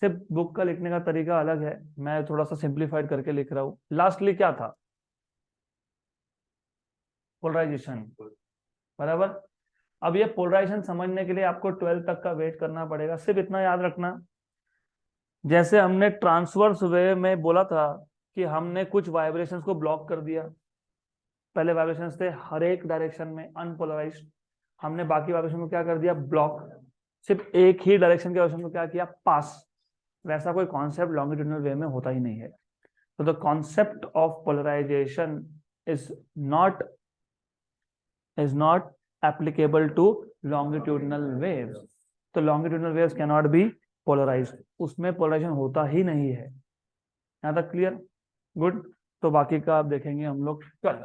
सिर्फ बुक का लिखने का तरीका अलग है, मैं थोड़ा सा सिंप्लीफाइड करके लिख रहा हूँ। लास्टली क्या था? पोलराइजेशन, बराबर। अब ये पोलराइजेशन समझने के लिए आपको 12 तक का वेट करना पड़ेगा। सिर्फ इतना याद रखना, जैसे हमने ट्रांसवर्स वेव में बोला था कि हमने कुछ वाइब्रेशंस को ब्लॉक कर दिया। पहले वाइब्रेशंस थे हर एक डायरेक्शन में अनपोलराइज्ड, हमने बाकी वाइब्रेशन को क्या कर दिया? ब्लॉक। सिर्फ एक ही डायरेक्शन के वाइब्रेशन को क्या किया? पास। वैसा कोई कॉन्सेप्ट लॉन्गिट्यूडनल वेव में होता ही नहीं है। So the concept of polarization is not applicable to longitudinal waves. तो longitudinal waves cannot be polarized, उसमें polarization होता ही नहीं है। यहाँ तक क्लियर? गुड। तो बाकी का आप देखेंगे हम लोग कल।